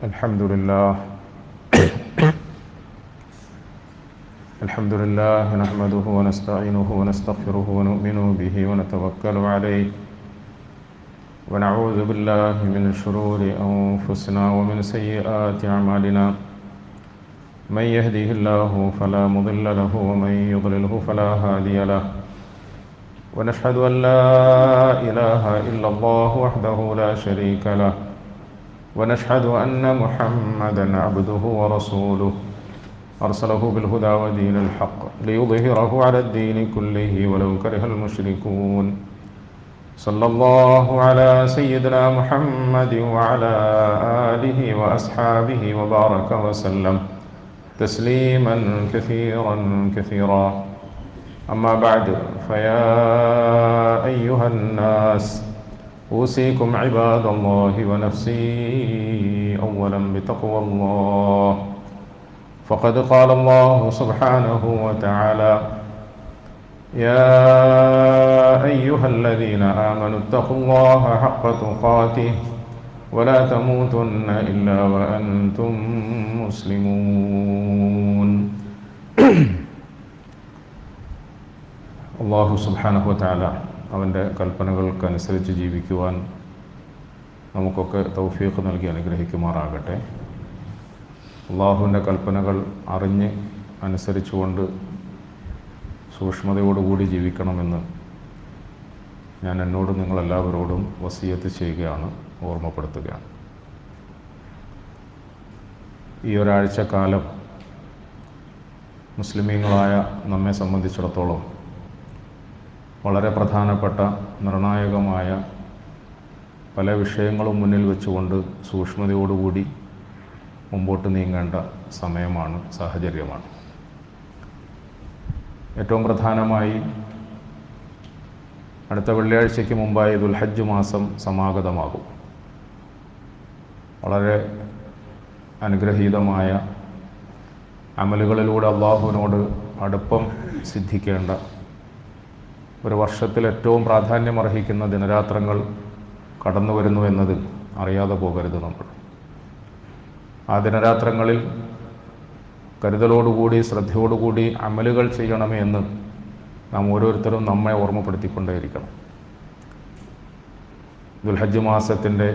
الحمد لله نحمده ونستعينه ونستغفره ونؤمن به ونتوكل عليه ونعوذ بالله من شرور أنفسنا ومن سيئات أعمالنا من يهده الله فلا مضل له ومن يضلله فلا هادي له ونشهد أن لا إله إلا الله وحده لا شريك له ونشهد أن محمدًا عبده ورسوله أرسله بالهدى ودين الحق ليظهره على الدين كله ولو كره المشركون صلى الله على سيدنا محمد وعلى آله وأصحابه وبارك وسلم تسليما كثيرا أما بعد فيا أيها الناس أوصيكم عباد الله ونفسي أولا بتقوى الله فقد قال الله سبحانه وتعالى يا أيها الذين آمنوا اتقوا الله حق تقاته ولا تموتن إلا وأنتم مسلمون അള്ളാഹു സുബ്ഹാനഹു വതആല അവൻ്റെ കൽപ്പനകൾക്കനുസരിച്ച് ജീവിക്കുവാൻ നമുക്കൊക്കെ തൗഫീഖ് നൽകി അനുഗ്രഹിക്കുമാറാകട്ടെ. അള്ളാഹുവിൻ്റെ കൽപ്പനകൾ അറിഞ്ഞ് അനുസരിച്ചുകൊണ്ട് സൂക്ഷ്മതയോടുകൂടി ജീവിക്കണമെന്ന് ഞാൻ എന്നോടും നിങ്ങളെല്ലാവരോടും വസിയത്ത് ചെയ്യുകയാണ്, ഓർമ്മപ്പെടുത്തുകയാണ്. ഈ ഒരാഴ്ചക്കാലം മുസ്ലിമീങ്ങളായ നമ്മെ സംബന്ധിച്ചിടത്തോളം വളരെ പ്രധാനപ്പെട്ട നിർണായകമായ പല വിഷയങ്ങളും മുന്നിൽ വെച്ചുകൊണ്ട് സൂക്ഷ്മതയോടുകൂടി മുമ്പോട്ട് നീങ്ങേണ്ട സമയമാണ്, സാഹചര്യമാണ്. ഏറ്റവും പ്രധാനമായി അടുത്ത വെള്ളിയാഴ്ചയ്ക്ക് മുമ്പായി ദുൽഹജ്ജ് മാസം സമാഗതമാകും. വളരെ അനുഗ്രഹീതമായ അമലുകളിലൂടെ അള്ളാഹുവിനോട് അടുപ്പം സിദ്ധിക്കേണ്ട ഒരു വർഷത്തിൽ ഏറ്റവും പ്രാധാന്യമർഹിക്കുന്ന ദിനരാത്രങ്ങൾ കടന്നു വരുന്നു എന്നത് അറിയാതെ പോകരുത് നമ്മൾ. ആ ദിനരാത്രങ്ങളിൽ കരുതലോടുകൂടി ശ്രദ്ധയോടുകൂടി അമലുകൾ ചെയ്യണമേ എന്ന് നാം ഓരോരുത്തരും നമ്മെ ഓർമ്മപ്പെടുത്തിക്കൊണ്ടേയിരിക്കണം. ദുൽഹജ്ജ് മാസത്തിൻ്റെ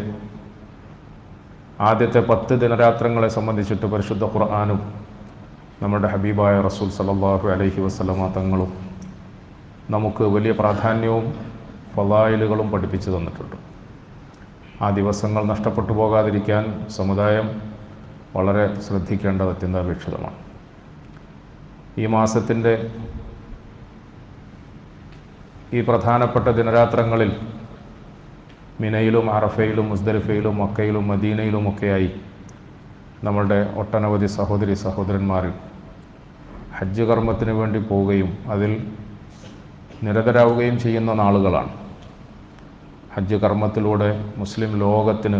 ആദ്യത്തെ 10 ദിനരാത്രങ്ങളെ സംബന്ധിച്ചിട്ട് പരിശുദ്ധ ഖുർആനും നമ്മുടെ ഹബീബായ റസൂൽ സല്ലല്ലാഹു അലൈഹി വസല്ലമ തങ്ങളും നമുക്ക് വലിയ പ്രാധാന്യവും ഫളായിലുകളും പഠിപ്പിച്ചു തന്നിട്ടുണ്ട്. ആ ദിവസങ്ങൾ നഷ്ടപ്പെട്ടു പോകാതിരിക്കാൻ സമുദായം വളരെ ശ്രദ്ധിക്കേണ്ടത് അത്യന്താപേക്ഷിതമാണ്. ഈ മാസത്തിൻ്റെ ഈ പ്രധാനപ്പെട്ട ദിനരാത്രങ്ങളിൽ മിനയിലും അറഫയിലും മുസ്ദലിഫയിലും മക്കയിലും മദീനയിലുമൊക്കെയായി നമ്മളുടെ ഒട്ടനവധി സഹോദരി സഹോദരന്മാർ ഹജ്ജ് കർമ്മത്തിന് വേണ്ടി പോവുകയും അതിൽ നിരതരാവുകയും ചെയ്യുന്ന നാളുകളാണ്. ഹജ്ജ് കർമ്മത്തിലൂടെ മുസ്ലിം ലോകത്തിന്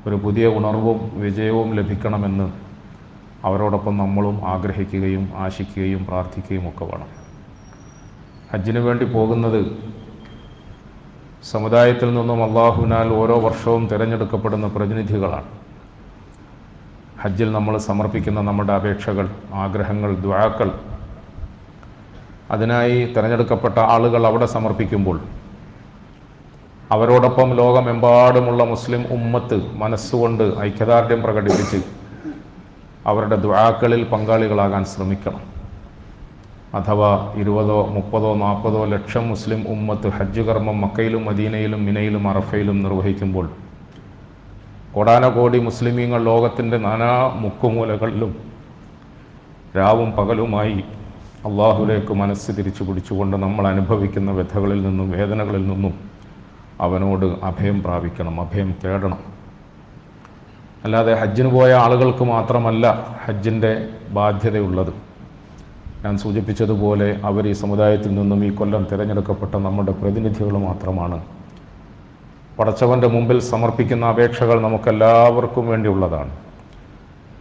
ഒരു പുതിയ ഉണർവും വിജയവും ലഭിക്കണമെന്ന് അവരോടൊപ്പം നമ്മളും ആഗ്രഹിക്കുകയും ആശിക്കുകയും പ്രാർത്ഥിക്കുകയും ഒക്കെ വേണം. ഹജ്ജിന് വേണ്ടി പോകുന്നത് സമുദായത്തിൽ നിന്നും അള്ളാഹുവിനാൽ ഓരോ വർഷവും തിരഞ്ഞെടുക്കപ്പെടുന്ന പ്രതിനിധികളാണ്. ഹജ്ജിൽ നമ്മൾ സമർപ്പിക്കുന്ന നമ്മുടെ അപേക്ഷകൾ, ആഗ്രഹങ്ങൾ, ദുആകൾ അതിനായി തിരഞ്ഞെടുക്കപ്പെട്ട ആളുകൾ അവിടെ സമർപ്പിക്കുമ്പോൾ അവരോടൊപ്പം ലോകമെമ്പാടുമുള്ള മുസ്ലിം ഉമ്മത്ത് മനസ്സുകൊണ്ട് ഐക്യദാർഢ്യം പ്രകടിപ്പിച്ച് അവരുടെ ദുആകളിൽ പങ്കാളികളാകാൻ ശ്രമിക്കണം. അഥവാ 20, 30, 40 ലക്ഷം മുസ്ലിം ഉമ്മത്ത് ഹജ്ജ് കർമ്മം മക്കയിലും മദീനയിലും മിനയിലും അറഫയിലും നിർവഹിക്കുമ്പോൾ കോടാനകോടി മുസ്ലിമീങ്ങൾ ലോകത്തിൻ്റെ നാനാ മുക്കുമൂലകളിലും രാവും പകലുമായി അള്ളാഹുലേക്ക് മനസ്സ് തിരിച്ചു പിടിച്ചുകൊണ്ട് നമ്മൾ അനുഭവിക്കുന്ന വ്യഥകളിൽ നിന്നും വേദനകളിൽ നിന്നും അവനോട് അഭയം പ്രാപിക്കണം, അഭയം തേടണം. അല്ലാതെ ഹജ്ജിന് പോയ ആളുകൾക്ക് മാത്രമല്ല ഹജ്ജിൻ്റെ ബാധ്യതയുള്ളത്. ഞാൻ സൂചിപ്പിച്ചതുപോലെ അവർ ഈ സമുദായത്തിൽ നിന്നും ഈ കൊല്ലം തിരഞ്ഞെടുക്കപ്പെട്ട നമ്മുടെ പ്രതിനിധികൾ മാത്രമാണ്. പടച്ചവൻ്റെ മുമ്പിൽ സമർപ്പിക്കുന്ന അപേക്ഷകൾ നമുക്കെല്ലാവർക്കും വേണ്ടിയുള്ളതാണ്.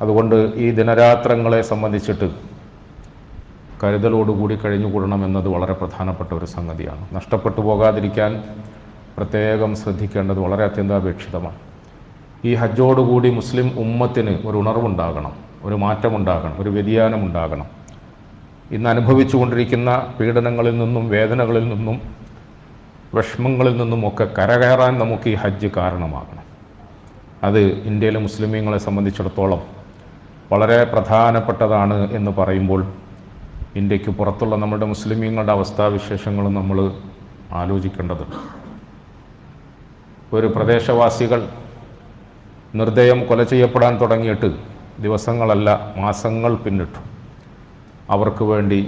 അതുകൊണ്ട് ഈ ദിനരാത്രങ്ങളെ സംബന്ധിച്ചിട്ട് കരുതലോടുകൂടി കഴിഞ്ഞുകൂടണമെന്നത് വളരെ പ്രധാനപ്പെട്ട ഒരു സംഗതിയാണ്. നഷ്ടപ്പെട്ടു പോകാതിരിക്കാൻ പ്രത്യേകം ശ്രദ്ധിക്കേണ്ടത് വളരെ അത്യന്താപേക്ഷിതമാണ്. ഈ ഹജ്ജോടുകൂടി മുസ്ലിം ഉമ്മത്തിന് ഒരു ഉണർവുണ്ടാകണം, ഒരു മാറ്റമുണ്ടാകണം, ഒരു വ്യതിയാനമുണ്ടാകണം. ഇന്ന് അനുഭവിച്ചു കൊണ്ടിരിക്കുന്ന പീഡനങ്ങളിൽ നിന്നും വേദനകളിൽ നിന്നും വിഷമങ്ങളിൽ നിന്നുമൊക്കെ കരകയറാൻ നമുക്ക് ഈ ഹജ്ജ് കാരണമാകണം. അത് ഇന്ത്യയിലെ മുസ്ലിമീങ്ങളെ സംബന്ധിച്ചിടത്തോളം വളരെ പ്രധാനപ്പെട്ടതാണ് എന്ന് പറയുമ്പോൾ ഇന്ത്യക്ക് പുറത്തുള്ള നമ്മുടെ മുസ്ലിമീങ്ങളുടെ അവസ്ഥാവിശേഷങ്ങൾ നമ്മൾ ആലോചിക്കേണ്ടതുണ്ട്. ഒരു പ്രദേശവാസികൾ നിർദ്ദയം കൊല ചെയ്യപ്പെടാൻ തുടങ്ങിയിട്ട് ദിവസങ്ങളല്ല മാസങ്ങൾ പിന്നിട്ടു. അവർക്ക് വേണ്ടി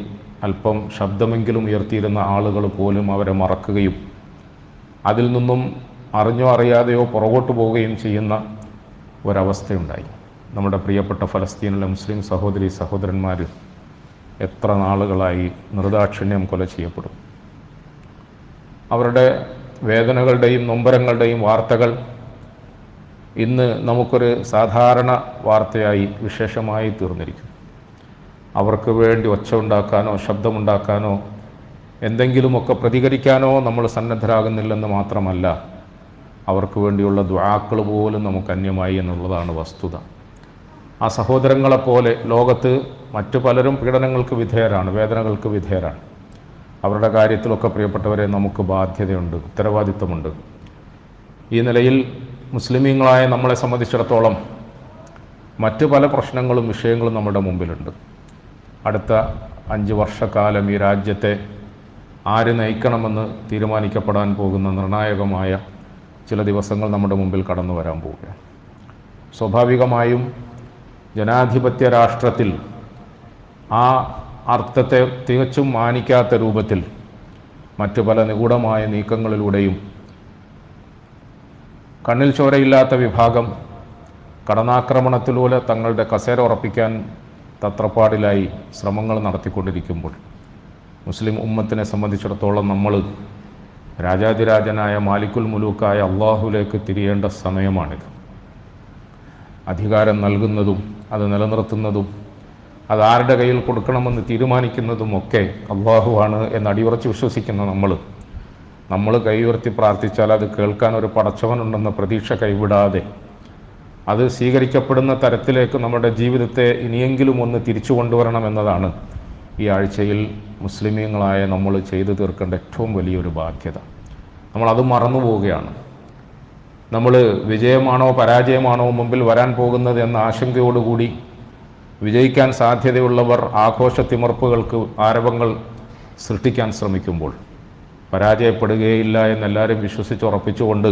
അല്പം ശബ്ദമെങ്കിലും ഉയർത്തിയിരുന്ന ആളുകൾ പോലും അവരെ മറക്കുകയും അതിൽ നിന്നും അറിഞ്ഞോ അറിയാതെയോ പുറകോട്ട് പോവുകയും ചെയ്യുന്ന ഒരവസ്ഥയുണ്ടായി. നമ്മുടെ പ്രിയപ്പെട്ട ഫലസ്തീനിലെ മുസ്ലിം സഹോദരി സഹോദരന്മാർ എത്ര നാളുകളായി നിർദാക്ഷിണ്യം കൊല ചെയ്യപ്പെടും. അവരുടെ വേദനകളുടെയും നൊമ്പരങ്ങളുടെയും വാർത്തകൾ ഇന്ന് നമുക്കൊരു സാധാരണ വാർത്തയായി വിശേഷമായി തീർന്നിരിക്കും. അവർക്ക് വേണ്ടി ഒച്ച ഉണ്ടാക്കാനോ ശബ്ദമുണ്ടാക്കാനോ എന്തെങ്കിലുമൊക്കെ പ്രതികരിക്കാനോ നമ്മൾ സന്നദ്ധരാകുന്നില്ലെന്ന് മാത്രമല്ല, അവർക്ക് വേണ്ടിയുള്ള ദുആക്കൾ പോലും നമുക്ക് അന്യമായി എന്നുള്ളതാണ് വസ്തുത. ആ സഹോദരങ്ങളെപ്പോലെ ലോകത്ത് മറ്റു പലരും പീഡനങ്ങൾക്ക് വിധേയരാണ്, വേദനകൾക്ക് വിധേയരാണ്. അവരുടെ കാര്യത്തിലൊക്കെ പ്രിയപ്പെട്ടവരെ നമുക്ക് ബാധ്യതയുണ്ട്, ഉത്തരവാദിത്വമുണ്ട്. ഈ നിലയിൽ മുസ്ലിമീങ്ങളായ നമ്മളെ സംബന്ധിച്ചിടത്തോളം മറ്റു പല പ്രശ്നങ്ങളും വിഷയങ്ങളും നമ്മുടെ മുമ്പിലുണ്ട്. അടുത്ത 5 വർഷക്കാലം ഈ രാജ്യത്തെ ആര് നയിക്കണമെന്ന് തീരുമാനിക്കപ്പെടാൻ പോകുന്ന നിർണായകമായ ചില ദിവസങ്ങൾ നമ്മുടെ മുമ്പിൽ കടന്നു വരാൻ പോവുകയാണ്. സ്വാഭാവികമായും ജനാധിപത്യ രാഷ്ട്രത്തിൽ ആ അർത്ഥത്തെ തികച്ചും മാനിക്കാത്ത രൂപത്തിൽ മറ്റു പല നിഗൂഢമായ നീക്കങ്ങളിലൂടെയും കണ്ണിൽ ചോരയില്ലാത്ത വിഭാഗം കടന്നാക്രമണത്തിലൂടെ തങ്ങളുടെ കസേര ഉറപ്പിക്കാൻ തത്രപ്പാടിലായി ശ്രമങ്ങൾ നടത്തിക്കൊണ്ടിരിക്കുമ്പോൾ മുസ്ലിം ഉമ്മത്തിനെ സംബന്ധിച്ചിടത്തോളം നമ്മൾ രാജാതിരാജനായ മാലിക്കുൽ മുലൂക്കായ അള്ളാഹുലേക്ക് തിരിയേണ്ട സമയമാണിത്. അധികാരം നൽകുന്നതും അത് നിലനിർത്തുന്നതും അത് ആരുടെ കയ്യിൽ കൊടുക്കണമെന്ന് തീരുമാനിക്കുന്നതുമൊക്കെ അള്ളാഹുവാണ് എന്ന് അടിയുറച്ച് വിശ്വസിക്കുന്ന നമ്മൾ കൈയുയർത്തി പ്രാർത്ഥിച്ചാൽ അത് കേൾക്കാൻ ഒരു പടച്ചവനുണ്ടെന്ന പ്രതീക്ഷ കൈവിടാതെ അത് സ്വീകരിക്കപ്പെടുന്ന തരത്തിലേക്ക് നമ്മുടെ ജീവിതത്തെ ഇനിയെങ്കിലും ഒന്ന് തിരിച്ചു കൊണ്ടുവരണമെന്നതാണ് ഈ ആഴ്ചയിൽ മുസ്ലിമീങ്ങളായ നമ്മൾ ചെയ്തു തീർക്കേണ്ട ഏറ്റവും വലിയൊരു ബാധ്യത. നമ്മളത് മറന്നു പോവുകയാണ്. നമ്മൾ വിജയമാണോ പരാജയമാണോ മുമ്പിൽ വരാൻ പോകുന്നത് എന്ന ആശങ്കയോടുകൂടി വിജയിക്കാൻ സാധ്യതയുള്ളവർ ആഘോഷത്തിമർപ്പുകൾക്ക് ആരവങ്ങൾ സൃഷ്ടിക്കാൻ ശ്രമിക്കുമ്പോൾ പരാജയപ്പെടുകയില്ല എന്നെല്ലാവരും വിശ്വസിച്ചുറപ്പിച്ചുകൊണ്ട്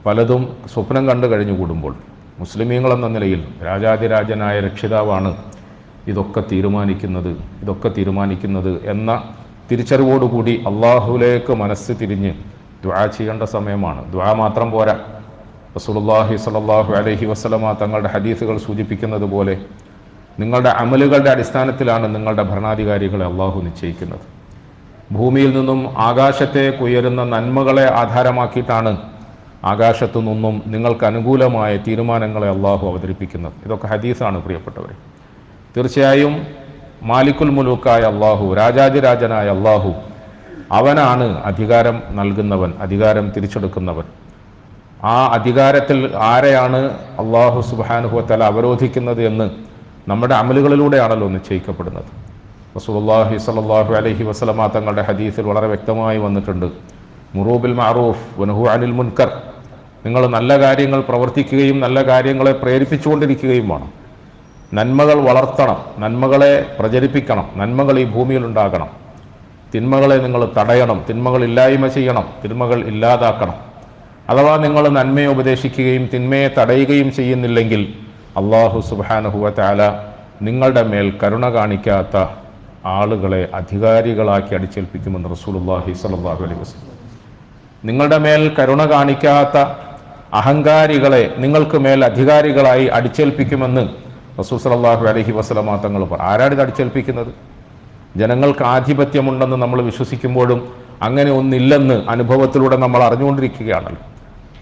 പലതും സ്വപ്നം കണ്ടു കഴിഞ്ഞുകൂടുമ്പോൾ മുസ്ലിമീങ്ങളെന്ന നിലയിൽ രാജാതിരാജനായ രക്ഷിതാവാണ് ഇതൊക്കെ തീരുമാനിക്കുന്നത് എന്ന തിരിച്ചറിവോടുകൂടി അള്ളാഹുവിലേക്ക് മനസ്സ് തിരിഞ്ഞ് ദുആ ചെയ്യേണ്ട സമയമാണ്. ദുആ മാത്രം പോരാ. റസൂലുള്ളാഹി സ്വല്ലല്ലാഹു അലൈഹി വസല്ലമ തങ്ങളുടെ ഹദീസുകൾ സൂചിപ്പിക്കുന്നത് പോലെ നിങ്ങളുടെ അമലുകളുടെ അടിസ്ഥാനത്തിലാണ് നിങ്ങളുടെ ഭരണാധികാരികളെ അള്ളാഹു നിശ്ചയിക്കുന്നത്. ഭൂമിയിൽ നിന്നും ആകാശത്തേക്ക് ഉയരുന്ന നന്മകളെ ആധാരമാക്കിയിട്ടാണ് ആകാശത്തു നിന്നും നിങ്ങൾക്ക് അനുകൂലമായ തീരുമാനങ്ങളെ അള്ളാഹു അവതരിപ്പിക്കുന്നത്. ഇതൊക്കെ ഹദീസാണ് പ്രിയപ്പെട്ടവരെ. തീർച്ചയായും മാലിക്കുൽ മുലൂക്കായ അള്ളാഹു, രാജാതിരാജനായ അള്ളാഹു, അവനാണ് അധികാരം നൽകുന്നവൻ, അധികാരം തിരിച്ചെടുക്കുന്നവൻ. ആ അധികാരത്തിൽ ആരെയാണ് അള്ളാഹു സുബ്ഹാനഹു വ തആല അവരോധിക്കുന്നത് എന്ന് നമ്മുടെ അമലുകളിലൂടെയാണല്ലോ നിശ്ചയിക്കപ്പെടുന്നത്. റസൂലുള്ളാഹി സ്വല്ലല്ലാഹു അലൈഹി വസല്ലമ തങ്ങളുടെ ഹദീസിൽ വളരെ വ്യക്തമായി വന്നിട്ടുണ്ട്, മുറൂ ബിൽ മഅറൂഫ് വനഹു അനിൽ മുൻകർ. നിങ്ങൾ നല്ല കാര്യങ്ങൾ പ്രവർത്തിക്കുകയും നല്ല കാര്യങ്ങളെ പ്രേരിപ്പിച്ചുകൊണ്ടിരിക്കുകയും വേണം. നന്മകൾ വളർത്തണം, നന്മകളെ പ്രചരിപ്പിക്കണം, നന്മകൾ ഈ ഭൂമിയിൽ ഉണ്ടാകണം. തിന്മകളെ നിങ്ങൾ തടയണം, തിന്മകൾ ഇല്ലായ്മ ചെയ്യണം, തിന്മകൾ ഇല്ലാതാക്കണം. അഥവാ നിങ്ങൾ നന്മയെ ഉപദേശിക്കുകയും തിന്മയെ തടയുകയും ചെയ്യുന്നില്ലെങ്കിൽ അള്ളാഹു സുബ്ഹാനഹു വ തആല നിങ്ങളുടെ മേൽ കരുണ കാണിക്കാത്ത ആളുകളെ അധികാരികളാക്കി അടിച്ചേൽപ്പിക്കുമെന്ന് റസൂലുള്ളാഹി സ്വല്ലല്ലാഹു അലൈഹി വസല്ലം. നിങ്ങളുടെ മേൽ കരുണ കാണിക്കാത്ത അഹങ്കാരികളെ നിങ്ങൾക്ക് മേൽ അധികാരികളായി അടിച്ചേൽപ്പിക്കുമെന്ന് റസൂൽ സ്വല്ലല്ലാഹു അലൈഹി വസല്ലം തങ്ങൾ പറഞ്ഞു. ആരാണ് ഇത് അടിച്ചേൽപ്പിക്കുന്നത്? ജനങ്ങൾക്ക് ആധിപത്യമുണ്ടെന്ന് നമ്മൾ വിശ്വസിക്കുമ്പോഴും അങ്ങനെ ഒന്നില്ലെന്ന് അനുഭവത്തിലൂടെ നമ്മൾ അറിഞ്ഞുകൊണ്ടിരിക്കുകയാണല്ലോ.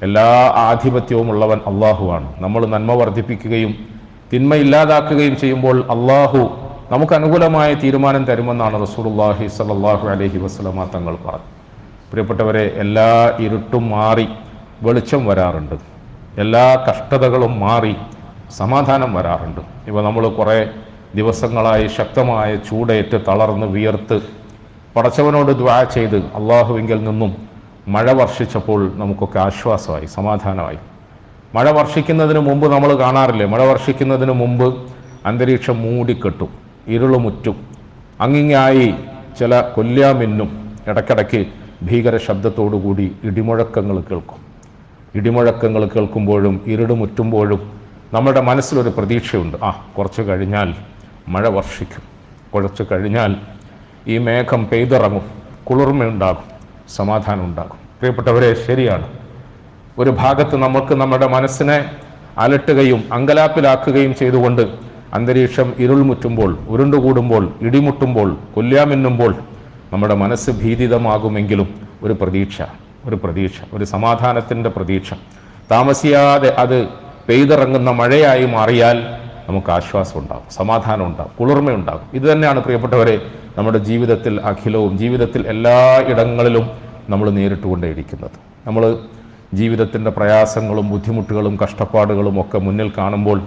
എല്ലാ ആധിപത്യവും ഉള്ളവൻ അള്ളാഹുവാണ്. നമ്മൾ നന്മ വർദ്ധിപ്പിക്കുകയും തിന്മ ഇല്ലാതാക്കുകയും ചെയ്യുമ്പോൾ അള്ളാഹു നമുക്ക് അനുകൂലമായ തീരുമാനം തരുമെന്നാണ് റസൂലുള്ളാഹി സ്വല്ലല്ലാഹു അലൈഹി വസല്ലം തങ്ങൾ പറഞ്ഞു. പ്രിയപ്പെട്ടവരെ, എല്ലാ ഇരുട്ടും മാറി വെളിച്ചം വരാറുണ്ട്. എല്ലാ കഷ്ടതകളും മാറി സമാധാനം വരാറുണ്ട്. ഇപ്പോൾ നമ്മൾ കുറേ ദിവസങ്ങളായി ശക്തമായ ചൂടേറ്റ് തളർന്ന് വിയർത്ത് പടച്ചവനോട് ദുആ ചെയ്ത് അള്ളാഹുവിങ്കിൽ നിന്നും മഴ വർഷിച്ചപ്പോൾ നമുക്കൊക്കെ ആശ്വാസമായി, സമാധാനമായി. മഴ വർഷിക്കുന്നതിന് മുമ്പ് നമ്മൾ കാണാറില്ലേ, മഴ വർഷിക്കുന്നതിന് മുമ്പ് അന്തരീക്ഷം മൂടിക്കെട്ടും, ഇരുളുമുറ്റും, അങ്ങിങ്ങായി ചില കൊല്ലാമിന്നും ഇടയ്ക്കിടയ്ക്ക് ഭീകര ശബ്ദത്തോടുകൂടി ഇടിമുഴക്കങ്ങൾ കേൾക്കും. ഇടിമുഴക്കങ്ങൾ കേൾക്കുമ്പോഴും ഇരുടുമുറ്റുമ്പോഴും നമ്മുടെ മനസ്സിലൊരു പ്രതീക്ഷയുണ്ട്, കുറച്ച് കഴിഞ്ഞാൽ മഴ വർഷിക്കും, കുറച്ച് കഴിഞ്ഞാൽ ഈ മേഘം പെയ്തിറങ്ങും, കുളിർമയുണ്ടാകും, സമാധാനം ഉണ്ടാകും. പ്രിയപ്പെട്ടവരെ, ശരിയാണ്. ഒരു ഭാഗത്ത് നമുക്ക് നമ്മുടെ മനസ്സിനെ അലട്ടുകയും അങ്കലാപ്പിലാക്കുകയും ചെയ്തുകൊണ്ട് അന്തരീക്ഷം ഇരുൾമുറ്റുമ്പോൾ, ഉരുണ്ടുകൂടുമ്പോൾ, ഇടിമുട്ടുമ്പോൾ, കൊല്ലാമിന്നുമ്പോൾ നമ്മുടെ മനസ്സ് ഭീതിതമാകുമെങ്കിലും ഒരു പ്രതീക്ഷ, ഒരു സമാധാനത്തിൻ്റെ പ്രതീക്ഷ, താമസിയാതെ അത് പെയ്തിറങ്ങുന്ന മഴയായി മാറിയാൽ നമുക്ക് ആശ്വാസം ഉണ്ടാകും, സമാധാനം ഉണ്ടാകും, കുളിർമയുണ്ടാകും. ഇത് തന്നെയാണ് പ്രിയപ്പെട്ടവരെ നമ്മുടെ ജീവിതത്തിൽ അഖിലവും, ജീവിതത്തിൽ എല്ലാ ഇടങ്ങളിലും നമ്മൾ നേരിട്ടുകൊണ്ടേയിരിക്കുന്നത്. നമ്മൾ ജീവിതത്തിൻ്റെ പ്രയാസങ്ങളും ബുദ്ധിമുട്ടുകളും കഷ്ടപ്പാടുകളും ഒക്കെ മുന്നിൽ കാണുമ്പോൾ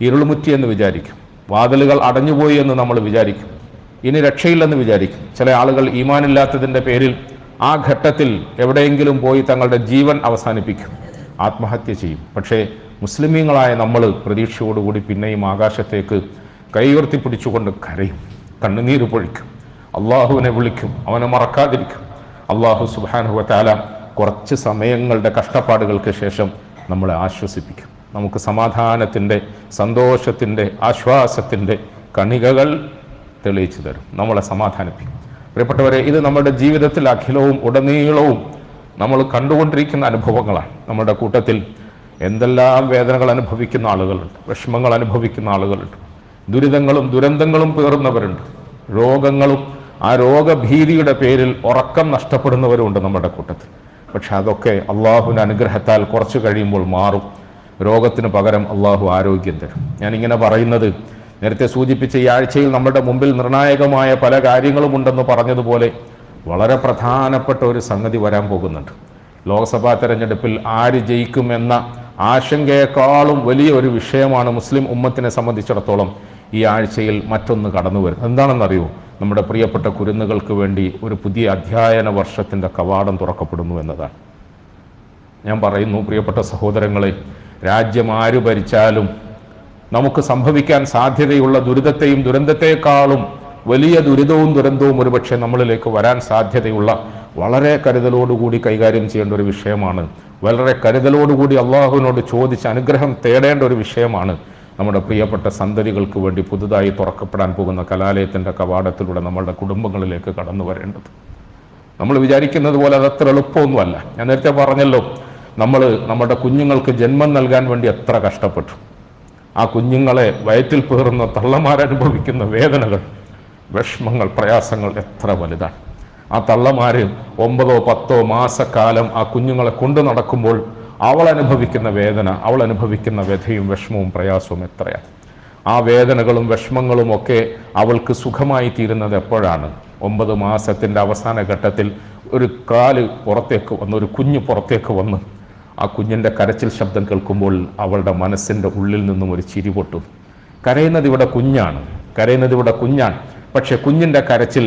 ഇരുൾമുറ്റിയെന്ന് വിചാരിക്കും, വാതിലുകൾ അടഞ്ഞുപോയി എന്ന് നമ്മൾ വിചാരിക്കും, ഇനി രക്ഷയില്ലെന്ന് വിചാരിക്കും. ചില ആളുകൾ ഈമാനില്ലാത്തതിൻ്റെ പേരിൽ ആ ഘട്ടത്തിൽ എവിടെയെങ്കിലും പോയി തങ്ങളുടെ ജീവൻ അവസാനിപ്പിക്കും, ആത്മഹത്യ ചെയ്യും. പക്ഷേ മുസ്ലിമീങ്ങളായ നമ്മൾ പ്രതീക്ഷയോടുകൂടി പിന്നെയും ആകാശത്തേക്ക് കൈയുയർത്തി പിടിച്ചുകൊണ്ട് കരയും, കണ്ണുനീര് പൊഴിക്കും, അള്ളാഹുവിനെ വിളിക്കും, അവനെ മറക്കാതിരിക്കും. അള്ളാഹു സുബ്ഹാനഹു വ തആല കുറച്ച് സമയങ്ങളുടെ കഷ്ടപ്പാടുകൾക്ക് ശേഷം നമ്മളെ ആശ്വസിപ്പിക്കും, നമുക്ക് സമാധാനത്തിൻ്റെ, സന്തോഷത്തിൻ്റെ, ആശ്വാസത്തിൻ്റെ കണികകൾ തെളിയിച്ചു തരും, നമ്മളെ സമാധാനിപ്പിക്കും. പ്രിയപ്പെട്ടവരെ, ഇത് നമ്മുടെ ജീവിതത്തിൽ അഖിലവും ഉടനീളവും നമ്മൾ കണ്ടുകൊണ്ടിരിക്കുന്ന അനുഭവങ്ങളാണ്. നമ്മുടെ കൂട്ടത്തിൽ എന്തെല്ലാം വേദനകൾ അനുഭവിക്കുന്ന ആളുകളുണ്ട്, വിഷമങ്ങൾ അനുഭവിക്കുന്ന ആളുകളുണ്ട്, ദുരിതങ്ങളും ദുരന്തങ്ങളും പേറുന്നവരുണ്ട്, രോഗങ്ങളും ആ രോഗഭീതിയുടെ പേരിൽ ഉറക്കം നഷ്ടപ്പെടുന്നവരുണ്ട് നമ്മുടെ കൂട്ടത്തിൽ. പക്ഷെ അതൊക്കെ അള്ളാഹുവിൻ്റെ അനുഗ്രഹത്താൽ കുറച്ച് കഴിയുമ്പോൾ മാറും. രോഗത്തിന് പകരം അള്ളാഹു ആരോഗ്യം തരും. ഞാനിങ്ങനെ പറയുന്നത്, നേരത്തെ സൂചിപ്പിച്ച ഈ ആഴ്ചയിൽ നമ്മുടെ മുമ്പിൽ നിർണായകമായ പല കാര്യങ്ങളും ഉണ്ടെന്ന് പറഞ്ഞതുപോലെ വളരെ പ്രധാനപ്പെട്ട ഒരു സംഗതി വരാൻ പോകുന്നുണ്ട്. ലോക്സഭാ തെരഞ്ഞെടുപ്പിൽ ആര് ജയിക്കുമെന്ന ആശങ്കയെക്കാളും വലിയ ഒരു വിഷയമാണ് മുസ്ലിം ഉമ്മത്തിനെ സംബന്ധിച്ചിടത്തോളം ഈ ആഴ്ചയിൽ മറ്റൊന്ന് കടന്നു വരുന്നത്. എന്താണെന്നറിയോ? നമ്മുടെ പ്രിയപ്പെട്ട കുരുന്നുകൾക്ക് വേണ്ടി ഒരു പുതിയ അധ്യയന വർഷത്തിൻ്റെ കവാടം തുറക്കപ്പെടുന്നു എന്നതാണ്. ഞാൻ പറയുന്നു, പ്രിയപ്പെട്ട സഹോദരങ്ങളെ, രാജ്യം ആര് ഭരിച്ചാലും നമുക്ക് സംഭവിക്കാൻ സാധ്യതയുള്ള ദുരിതത്തെയും ദുരന്തത്തെക്കാളും വലിയ ദുരിതവും ദുരന്തവും ഒരുപക്ഷെ നമ്മളിലേക്ക് വരാൻ സാധ്യതയുള്ള വളരെ കരുതലോടുകൂടി കൈകാര്യം ചെയ്യേണ്ട ഒരു വിഷയമാണ്. വളരെ കരുതലോടുകൂടി അള്ളാഹുവിനോട് ചോദിച്ച് അനുഗ്രഹം തേടേണ്ട ഒരു വിഷയമാണ് നമ്മുടെ പ്രിയപ്പെട്ട സന്തതികൾക്ക് വേണ്ടി പുതുതായി തുറക്കപ്പെടാൻ പോകുന്ന കലാലയത്തിൻ്റെ കവാടത്തിലൂടെ നമ്മളുടെ കുടുംബങ്ങളിലേക്ക് കടന്നു വരേണ്ടത്. നമ്മൾ വിചാരിക്കുന്നത് പോലെ അതത്ര എളുപ്പമൊന്നുമല്ല. ഞാൻ നേരത്തെ പറഞ്ഞല്ലോ, നമ്മൾ നമ്മുടെ കുഞ്ഞുങ്ങൾക്ക് ജന്മം നൽകാൻ വേണ്ടി എത്ര കഷ്ടപ്പെട്ടു. ആ കുഞ്ഞുങ്ങളെ വയറ്റിൽ പേറുന്ന തള്ളമാരനുഭവിക്കുന്ന വേദനകൾ, വിഷമങ്ങൾ, പ്രയാസങ്ങൾ എത്ര വലുതാണ്. ആ തള്ളമാര് 9-10 മാസക്കാലം ആ കുഞ്ഞുങ്ങളെ കൊണ്ടു നടക്കുമ്പോൾ അവൾ അനുഭവിക്കുന്ന വേദന, അവൾ അനുഭവിക്കുന്ന വ്യഥയും വിഷമവും പ്രയാസവും എത്രയാണ്. ആ വേദനകളും വിഷമങ്ങളും ഒക്കെ അവൾക്ക് സുഖമായി തീരുന്നത് എപ്പോഴാണ്? 9 മാസത്തിൻ്റെ അവസാന ഘട്ടത്തിൽ ഒരു കാല് പുറത്തേക്ക് വന്ന്, ഒരു കുഞ്ഞ് പുറത്തേക്ക് വന്ന് ആ കുഞ്ഞിൻ്റെ കരച്ചിൽ ശബ്ദം കേൾക്കുമ്പോൾ അവളുടെ മനസ്സിൻ്റെ ഉള്ളിൽ നിന്നും ഒരു ചിരി പൊട്ടും. കരയുന്നത് ഇവിടെ കുഞ്ഞാണ്. പക്ഷെ കുഞ്ഞിൻ്റെ കരച്ചിൽ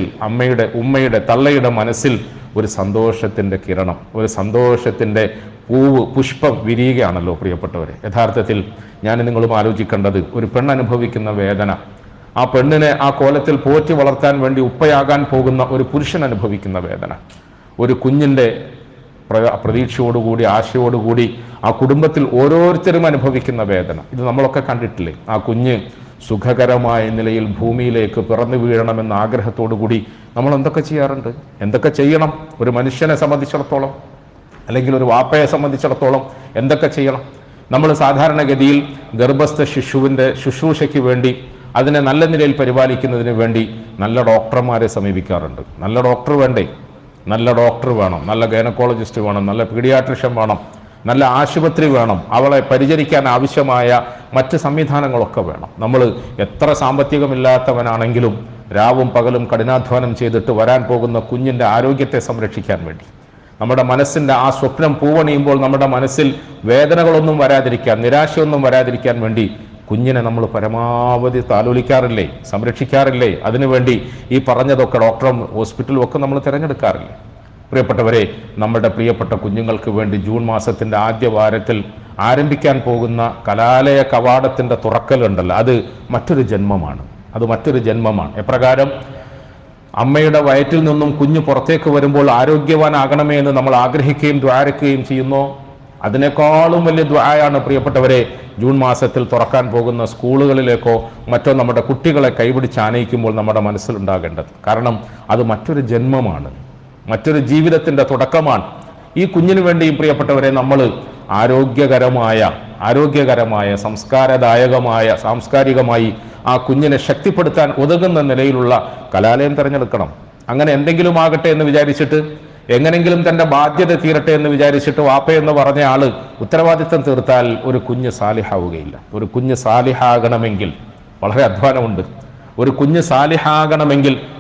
ഉമ്മയുടെ തള്ളയുടെ മനസ്സിൽ ഒരു സന്തോഷത്തിൻ്റെ കിരണം, ഒരു സന്തോഷത്തിൻ്റെ പുഷ്പം വിരിയുകയാണല്ലോ പ്രിയപ്പെട്ടവരെ. യഥാർത്ഥത്തിൽ ഞാൻ നിങ്ങളും ആലോചിക്കേണ്ടത്, ഒരു പെണ്ണനുഭവിക്കുന്ന വേദന, ആ പെണ്ണിനെ ആ കോലത്തിൽ പോറ്റി വളർത്താൻ വേണ്ടി ഉപ്പയാകാൻ പോകുന്ന ഒരു പുരുഷൻ അനുഭവിക്കുന്ന വേദന, ഒരു കുഞ്ഞിൻ്റെ പ്രതീക്ഷയോടുകൂടി ആശയോടുകൂടി ആ കുടുംബത്തിൽ ഓരോരുത്തരും അനുഭവിക്കുന്ന വേദന, ഇത് നമ്മളൊക്കെ കണ്ടിട്ടില്ലേ? ആ കുഞ്ഞ് സുഖകരമായ നിലയിൽ ഭൂമിയിലേക്ക് പിറന്നു വീഴണമെന്ന ആഗ്രഹത്തോടു കൂടി നമ്മൾ എന്തൊക്കെ ചെയ്യാറുണ്ട്, എന്തൊക്കെ ചെയ്യണം? ഒരു മനുഷ്യനെ സംബന്ധിച്ചിടത്തോളം, അല്ലെങ്കിൽ ഒരു വാപ്പയെ സംബന്ധിച്ചിടത്തോളം എന്തൊക്കെ ചെയ്യണം? നമ്മൾ സാധാരണഗതിയിൽ ഗർഭസ്ഥ ശിശുവിൻ്റെ ശുശ്രൂഷയ്ക്ക് വേണ്ടി, അതിനെ നല്ല നിലയിൽ പരിപാലിക്കുന്നതിന് വേണ്ടി നല്ല ഡോക്ടർമാരെ സമീപിക്കാറുണ്ട്. നല്ല ഡോക്ടർ വേണ്ടേ? നല്ല ഡോക്ടർ വേണം, നല്ല ഗൈനക്കോളജിസ്റ്റ് വേണം, നല്ല പീഡിയാട്രിഷ്യൻ വേണം, നല്ല ആശുപത്രി വേണം, അവളെ പരിചരിക്കാൻ ആവശ്യമായ മറ്റ് സംവിധാനങ്ങളൊക്കെ വേണം. നമ്മൾ എത്ര സാമ്പത്തികമില്ലാത്തവനാണെങ്കിലും രാവും പകലും കഠിനാധ്വാനം ചെയ്തിട്ട് വരാൻ പോകുന്ന കുഞ്ഞിൻ്റെ ആരോഗ്യത്തെ സംരക്ഷിക്കാൻ വേണ്ടി, നമ്മുടെ മനസ്സിൻ്റെ ആ സ്വപ്നം പൂവണിയുമ്പോൾ നമ്മുടെ മനസ്സിൽ വേദനകളൊന്നും വരാതിരിക്കാൻ, നിരാശയൊന്നും വരാതിരിക്കാൻ വേണ്ടി കുഞ്ഞിനെ നമ്മൾ പരമാവധി താലോലിക്കാറില്ലേ, സംരക്ഷിക്കാറില്ലേ? അതിനുവേണ്ടി ഈ പറഞ്ഞതൊക്കെ ഡോക്ടറും ഹോസ്പിറ്റലും ഒക്കെ നമ്മൾ തിരഞ്ഞെടുക്കാറില്ലേ? പ്രിയപ്പെട്ടവരെ, നമ്മുടെ പ്രിയപ്പെട്ട കുഞ്ഞുങ്ങൾക്ക് വേണ്ടി ജൂൺ മാസത്തിൻ്റെ ആദ്യ വാരത്തിൽ ആരംഭിക്കാൻ പോകുന്ന കലാലയ കവാടത്തിൻ്റെ തുറക്കലുണ്ടല്ലോ, അത് മറ്റൊരു ജന്മമാണ്. എപ്രകാരം അമ്മയുടെ വയറ്റിൽ നിന്നും കുഞ്ഞ് പുറത്തേക്ക് വരുമ്പോൾ ആരോഗ്യവാനാകണമേ എന്ന് നമ്മൾ ആഗ്രഹിക്കുകയും ദ്വാരക്കുകയും ചെയ്യുന്നു, അതിനേക്കാളും വലിയ ദ്വായാണ് പ്രിയപ്പെട്ടവരെ ജൂൺ മാസത്തിൽ തുറക്കാൻ പോകുന്ന സ്കൂളുകളിലേക്കോ മറ്റോ നമ്മുടെ കുട്ടികളെ കൈപിടിച്ച് ആനയിക്കുമ്പോൾ നമ്മുടെ മനസ്സിലുണ്ടാകേണ്ടത്. കാരണം അത് മറ്റൊരു ജന്മമാണ്, മറ്റൊരു ജീവിതത്തിൻ്റെ തുടക്കമാണ്. ഈ കുഞ്ഞിനു വേണ്ടിയും പ്രിയപ്പെട്ടവരെ നമ്മൾ ആരോഗ്യകരമായ സാംസ്കാരികമായി ആ കുഞ്ഞിനെ ശക്തിപ്പെടുത്താൻ ഉതകുന്ന നിലയിലുള്ള കലാലയം തിരഞ്ഞെടുക്കണം. അങ്ങനെ എന്തെങ്കിലും ആകട്ടെ എന്ന് വിചാരിച്ചിട്ട്, എങ്ങനെങ്കിലും തൻ്റെ ബാധ്യത തീരട്ടെ എന്ന് വിചാരിച്ചിട്ട് വാപ്പയെന്ന് പറഞ്ഞ ആള് ഉത്തരവാദിത്തം തീർത്താൽ ഒരു കുഞ്ഞ് സാലിഹാവുകയില്ല. ഒരു കുഞ്ഞ് സാലിഹാകണമെങ്കിൽ വളരെ അധ്വാനമുണ്ട്.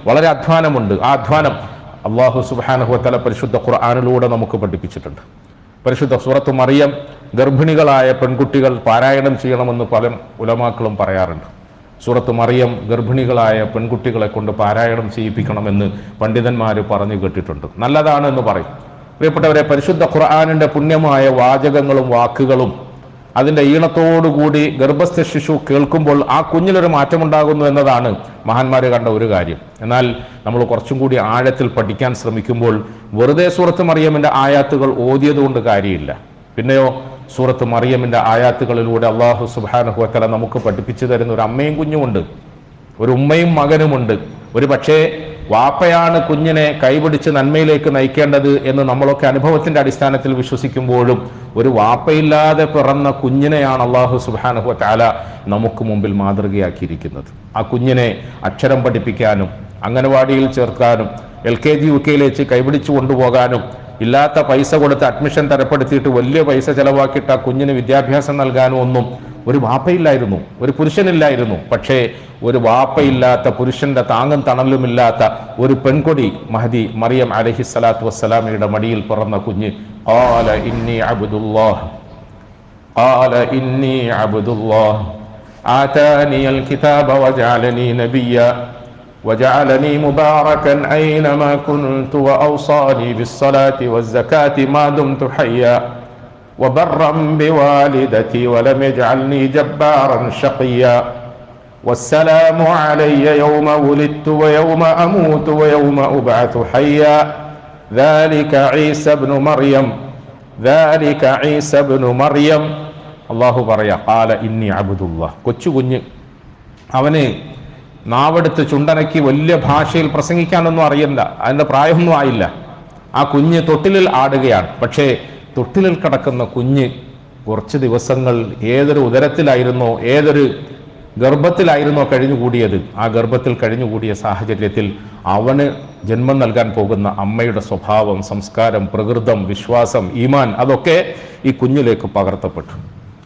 വളരെ അധ്വാനമുണ്ട്. ആ അധ്വാനം അല്ലാഹു സുബ്ഹാനഹു വ തആല പരിശുദ്ധ ഖുർആനിലൂടെ നമുക്ക് പഠിപ്പിച്ചിട്ടുണ്ട്. പരിശുദ്ധ സൂറത്ത് മറിയം ഗർഭിണികളായ പെൺകുട്ടികൾ പാരായണം ചെയ്യണമെന്ന് പല ഉലമാക്കളും പറയാറുണ്ട്. സൂറത്ത് മറിയം ഗർഭിണികളായ പെൺകുട്ടികളെ കൊണ്ട് പാരായണം ചെയ്യിപ്പിക്കണമെന്ന് പണ്ഡിതന്മാർ പറഞ്ഞു കേട്ടിട്ടുണ്ട്. നല്ലതാണ് എന്ന് പറയും. പ്രിയപ്പെട്ടവരെ, പരിശുദ്ധ ഖുർആനിൻ്റെ പുണ്യമായ വാചകങ്ങളും വാക്കുകളും അതിൻ്റെ ഈണത്തോടുകൂടി ഗർഭസ്ഥ ശിശു കേൾക്കുമ്പോൾ ആ കുഞ്ഞിലൊരു മാറ്റമുണ്ടാകുന്നു എന്നതാണ് മഹാന്മാർ കണ്ട ഒരു കാര്യം. എന്നാൽ നമ്മൾ കുറച്ചും കൂടി ആഴത്തിൽ പഠിക്കാൻ ശ്രമിക്കുമ്പോൾ വെറുതെ സൂറത്ത് മറിയമിൻ്റെ ആയാത്തുകൾ ഓതിയതുകൊണ്ട് കാര്യമില്ല. പിന്നെയോ സൂറത്ത് മറിയമിൻ്റെ ആയാത്തുകളിലൂടെ അല്ലാഹു സുബ്ഹാനഹു വ തആല നമുക്ക് പഠിപ്പിച്ചു തരുന്ന ഒരു അമ്മയും കുഞ്ഞുമുണ്ട്, ഒരു ഉമ്മയും മകനുമുണ്ട്. ഒരു പക്ഷേ വാപ്പയാണ് കുഞ്ഞിനെ കൈപിടിച്ച് നന്മയിലേക്ക് നയിക്കേണ്ടത് എന്ന് നമ്മളൊക്കെ അനുഭവത്തിൻ്റെ അടിസ്ഥാനത്തിൽ വിശ്വസിക്കുമ്പോഴും ഒരു വാപ്പയില്ലാതെ പിറന്ന കുഞ്ഞിനെയാണ് അല്ലാഹു സുബ്ഹാനഹു വ തആല നമുക്ക് മുമ്പിൽ മാതൃകയാക്കിയിരിക്കുന്നത്. ആ കുഞ്ഞിനെ അക്ഷരം പഠിപ്പിക്കാനും അംഗനവാടിയിൽ ചേർക്കാനും LKG UKയിലേക്ക് കൈപിടിച്ചു കൊണ്ടുപോകാനും ഇല്ലാത്ത പൈസ കൊടുത്ത് അഡ്മിഷൻ തരപ്പെടുത്തിയിട്ട് വലിയ പൈസ ചെലവാക്കിയിട്ട് ആ കുഞ്ഞിന് വിദ്യാഭ്യാസം നൽകാനും ഒന്നും ഒരു വാപ്പയില്ലായിരുന്നു, ഒരു പുരുഷനില്ലായിരുന്നു. പക്ഷേ ഒരു വാപ്പയില്ലാത്ത, പുരുഷന്റെ താങ്ങും തണലുമില്ലാത്ത ഒരു പെൺകൊടി മഹദി മറിയം അലൈഹിസ്സലാത്തു വസ്സലാമയുടെ മടിയിൽ പിറന്ന കുഞ്ഞ് ഖാല ഇന്നി അബ്ദുല്ലാഹ് ആതാനിയൽ കിതാബ വജഅലനി നബിയ്യ وجعلني مباركا أينما كنت وأوصاني بالصلاة والزكاة ما دمت حيا وبرا بوالدتي ولم يجعلني جبارا شقيا والسلام علي يوم ولدت ويوم أموت ويوم أبعث حيا ذلك عيسى بن مريم الله بريا قال إني عبد الله കൊച്ചു കുഞ്ഞ് അവനെ നാവെടുത്ത് ചുണ്ടനക്കി വലിയ ഭാഷയിൽ പ്രസംഗിക്കാനൊന്നും അറിയില്ല, അതിൻ്റെ പ്രായമൊന്നും ആയില്ല. ആ കുഞ്ഞ് തൊട്ടിലിൽ ആടുകയാണ്. പക്ഷേ തൊട്ടിലിൽ കിടക്കുന്ന കുഞ്ഞ് കുറച്ച് ദിവസങ്ങൾ ഏതൊരു ഉദരത്തിലായിരുന്നോ, ഏതൊരു ഗർഭത്തിലായിരുന്നോ കഴിഞ്ഞുകൂടിയത്, ആ ഗർഭത്തിൽ കഴിഞ്ഞുകൂടിയ സാഹചര്യത്തിൽ അവന് ജന്മം നൽകാൻ പോകുന്ന അമ്മയുടെ സ്വഭാവം, സംസ്കാരം, പ്രകൃതം, വിശ്വാസം, ഈമാൻ അതൊക്കെ ഈ കുഞ്ഞിലേക്ക് പകർത്തപ്പെട്ടു.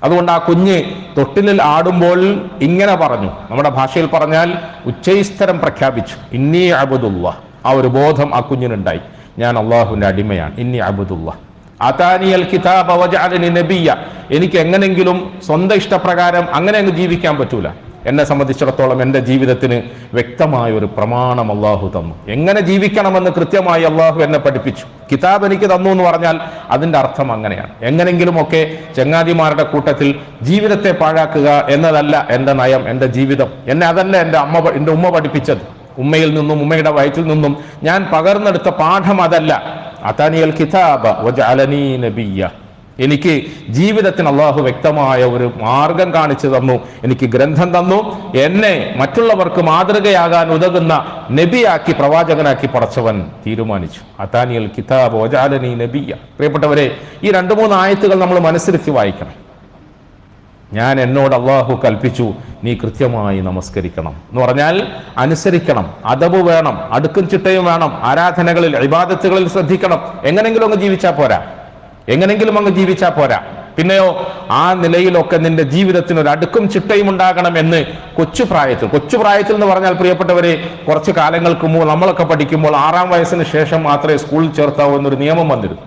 അതുകൊണ്ട് ആ കുഞ്ഞ് തൊട്ടിലിൽ ആടുമ്പോൾ ഇങ്ങനെ പറഞ്ഞു, നമ്മുടെ ഭാഷയിൽ പറഞ്ഞാൽ ഉച്ചൈസ്തരം പ്രഖ്യാപിച്ചു, ഇന്നി അബ്ദുല്ലാഹ്. ആ ഒരു ബോധം ആ കുഞ്ഞിനുണ്ടായി, ഞാൻ അള്ളാഹുവിൻ്റെ അടിമയാണ്. ഇന്നി അബ്ദുല്ലാഹ് ആതാനിയൽ കിതാബ വജഅലനി നബിയ്യ. എനിക്ക് എങ്ങനെങ്കിലും സ്വന്തം ഇഷ്ടപ്രകാരം അങ്ങനെ അങ്ങ് ജീവിക്കാൻ പറ്റൂല. എന്നെ സംബന്ധിച്ചിടത്തോളം എൻ്റെ ജീവിതത്തിന് വ്യക്തമായ ഒരു പ്രമാണം അള്ളാഹു തന്നു. എങ്ങനെ ജീവിക്കണമെന്ന് കൃത്യമായി അള്ളാഹു എന്നെ പഠിപ്പിച്ചു. കിതാബ് എനിക്ക് തന്നു എന്ന് പറഞ്ഞാൽ അതിൻ്റെ അർത്ഥം അങ്ങനെയാണ്. എങ്ങനെങ്കിലുമൊക്കെ ചങ്ങാതിമാരുടെ കൂട്ടത്തിൽ ജീവിതത്തെ പാഴാക്കുക എന്നതല്ല എൻ്റെ നയം, എൻ്റെ ജീവിതം. എന്നെ അതല്ല എൻ്റെ ഉമ്മ പഠിപ്പിച്ചത്. ഉമ്മയിൽ നിന്നും ഉമ്മയുടെ വയറ്റിൽ നിന്നും ഞാൻ പകർന്നെടുത്ത പാഠം അതല്ല. അതാനിയൽ കിതാബ വജഅലനി നബിയ്യ. എനിക്ക് ജീവിതത്തിന് അള്ളാഹു വ്യക്തമായ ഒരു മാർഗം കാണിച്ചു തന്നു, എനിക്ക് ഗ്രന്ഥം തന്നു, എന്നെ മറ്റുള്ളവർക്ക് മാതൃകയാകാൻ ഉതകുന്ന നബിയാക്കി, പ്രവാചകനാക്കി പടച്ചവൻ തീരുമാനിച്ചു. അതാനിയൽ കിതാബ് വജഅലനി നബിയ്യ. പ്രിയപ്പെട്ടവരെ, ഈ 2-3 ആയത്തുകൾ നമ്മൾ മനസ്സിരുത്തി വായിക്കണം. എന്നോട് അള്ളാഹു കൽപ്പിച്ചു, നീ കൃത്യമായി നമസ്കരിക്കണം എന്ന് പറഞ്ഞാൽ അനുസരിക്കണം, അദബ് വേണം, അടുക്കും ചിട്ടയും വേണം, ആരാധനകളിൽ ഇബാദത്തുകളിൽ ശ്രദ്ധിക്കണം. എങ്ങനെങ്കിലും അങ്ങ് ജീവിച്ചാൽ പോരാ. പിന്നെയോ ആ നിലയിലൊക്കെ നിന്റെ ജീവിതത്തിന് ഒരു അടുക്കും ചിട്ടയും ഉണ്ടാകണമെന്ന് കൊച്ചുപ്രായത്തിൽ എന്ന് പറഞ്ഞാൽ പ്രിയപ്പെട്ടവരെ, കുറച്ച് കാലങ്ങൾക്ക് മുമ്പ് നമ്മളൊക്കെ പഠിക്കുമ്പോൾ 6-ാം വയസ്സിന് ശേഷം മാത്രമേ സ്കൂളിൽ ചേർത്താവൂ എന്നൊരു നിയമം വന്നിരുന്നു.